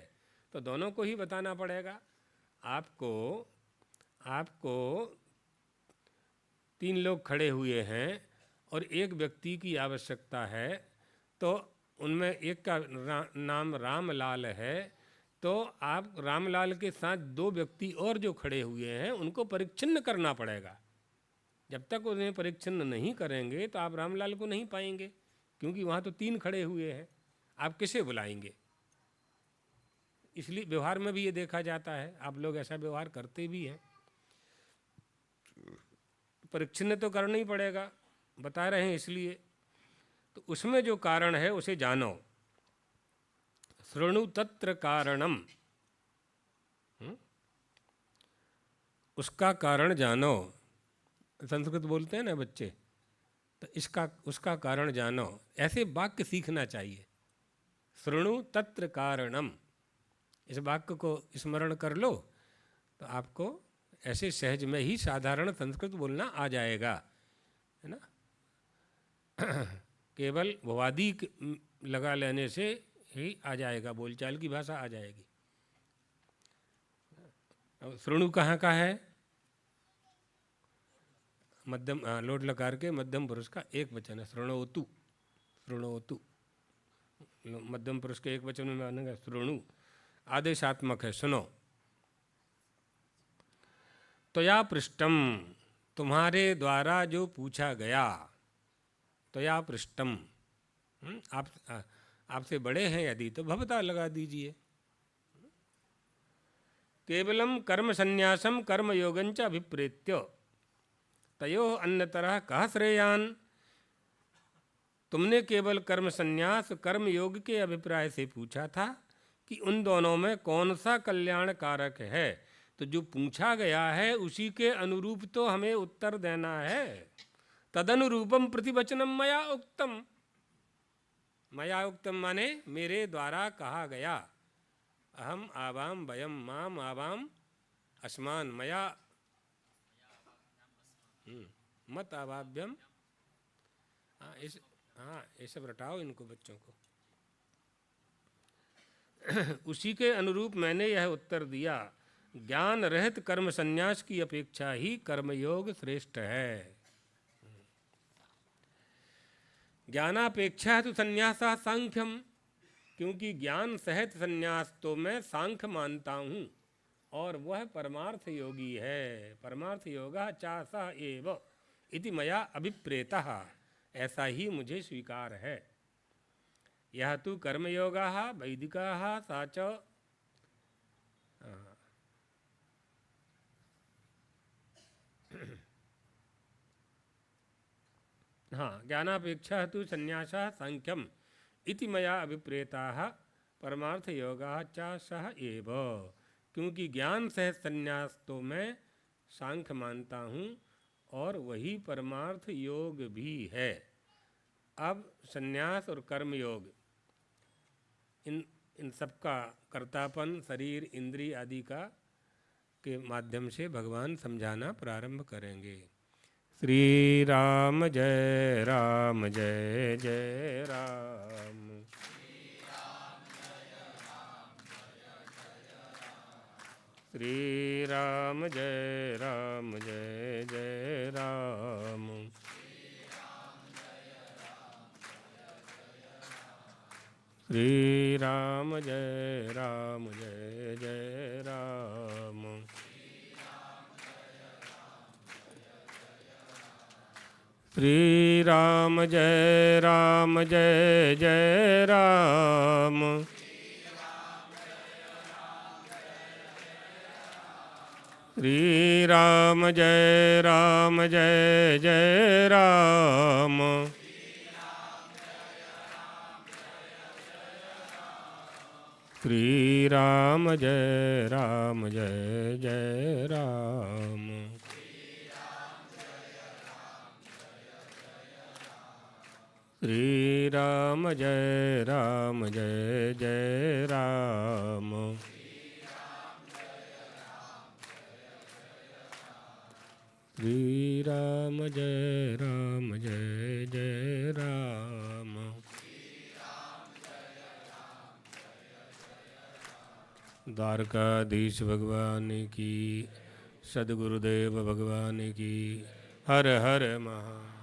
तो दोनों को ही बताना पड़ेगा। आपको 3 लोग खड़े हुए हैं और एक व्यक्ति की आवश्यकता है, तो उनमें एक का नाम रामलाल है, तो आप रामलाल के साथ 2 व्यक्ति और जो खड़े हुए हैं उनको परिच्छिन्न करना पड़ेगा। जब तक उन्हें परिच्छिन्न नहीं करेंगे तो आप रामलाल को नहीं पाएंगे, क्योंकि वहाँ तो 3 खड़े हुए हैं, आप किसे बुलाएंगे। इसलिए व्यवहार में भी ये देखा जाता है, आप लोग ऐसा व्यवहार करते भी हैं। परीक्षण तो करना ही पड़ेगा, बता रहे हैं इसलिए। तो उसमें जो कारण है उसे जानो। शृणु तत्र कारणम, उसका कारण जानो। संस्कृत बोलते हैं ना बच्चे, तो इसका उसका कारण जानो, ऐसे वाक्य सीखना चाहिए। शृणु तत्र कारणम, इस वाक्य को स्मरण कर लो तो आपको ऐसे सहज में ही साधारण संस्कृत बोलना आ जाएगा, है ना। केवल भवादी लगा लेने से ही आ जाएगा, बोलचाल की भाषा आ जाएगी। अब शृणु कहाँ का है? मध्यम, लोट लकार के मध्यम पुरुष का एक वचन है, शृणोतु। शृणोतु मध्यम पुरुष के एक वचन में मानेगा शृणु, आदेशात्मक है, सुनो। त्वया पृष्टम, तुम्हारे द्वारा जो पूछा गया। त्वया पृष्टम, आप आपसे बड़े हैं यदि तो भवता लगा दीजिए। केवलम कर्म संन्यासम कर्म योगंच अभिप्रेत्य तयो अन्यतरः कः श्रेयान। तुमने केवल कर्म संन्यास कर्म योग के अभिप्राय से पूछा था कि उन दोनों में कौन सा कल्याण कारक है। तो जो पूछा गया है उसी के अनुरूप तो हमें उत्तर देना है। तदनुरूपम प्रतिवचनम मया उक्तम। मया उक्तम माने मेरे द्वारा कहा गया। अहम आवाम वयम माम आवाम अस्मान मया मत आवाभ्यम। ये सब रटाओ इनको बच्चों को। उसी के अनुरूप मैंने यह उत्तर दिया। ज्ञान रहित कर्म संन्यास की अपेक्षा ही कर्मयोग श्रेष्ठ है। ज्ञानापेक्षा तो संन्यासा सांख्यम, क्योंकि ज्ञान सहित संन्यास तो मैं सांख्य मानता हूँ और वह परमार्थ योगी है। परमार्थ योगा चासा एव इति मया अभिप्रेतः, ऐसा ही मुझे स्वीकार है। यह तो कर्मयोगाः वैदिकाः सा च ज्ञानापेक्षा तो संन्यासः सांख्यम इति मया अभिप्रेताः परमार्थ योगाः च सह एव, क्योंकि ज्ञान सहित संन्यास तो मैं सांख्य मानता हूँ और वही परमार्थ योग भी है। अब संन्यास और कर्म योग, इन सबका कर्तापन शरीर इंद्रिय आदि का के माध्यम से भगवान समझाना प्रारंभ करेंगे। श्री राम जय राम जय जय राम। श्री राम जय राम जय जय राम। श्री राम जय राम जय जय राम। श्री राम जय राम जय जय राम। श्री राम जय राम जय जय राम। श्री राम जय राम जय जय राम। श्री राम जय राम जय जय राम। श्री राम जय राम जय जय राम। द्वारकाधीश भगवान की, सद्गुरुदेव भगवान की। हर हर महा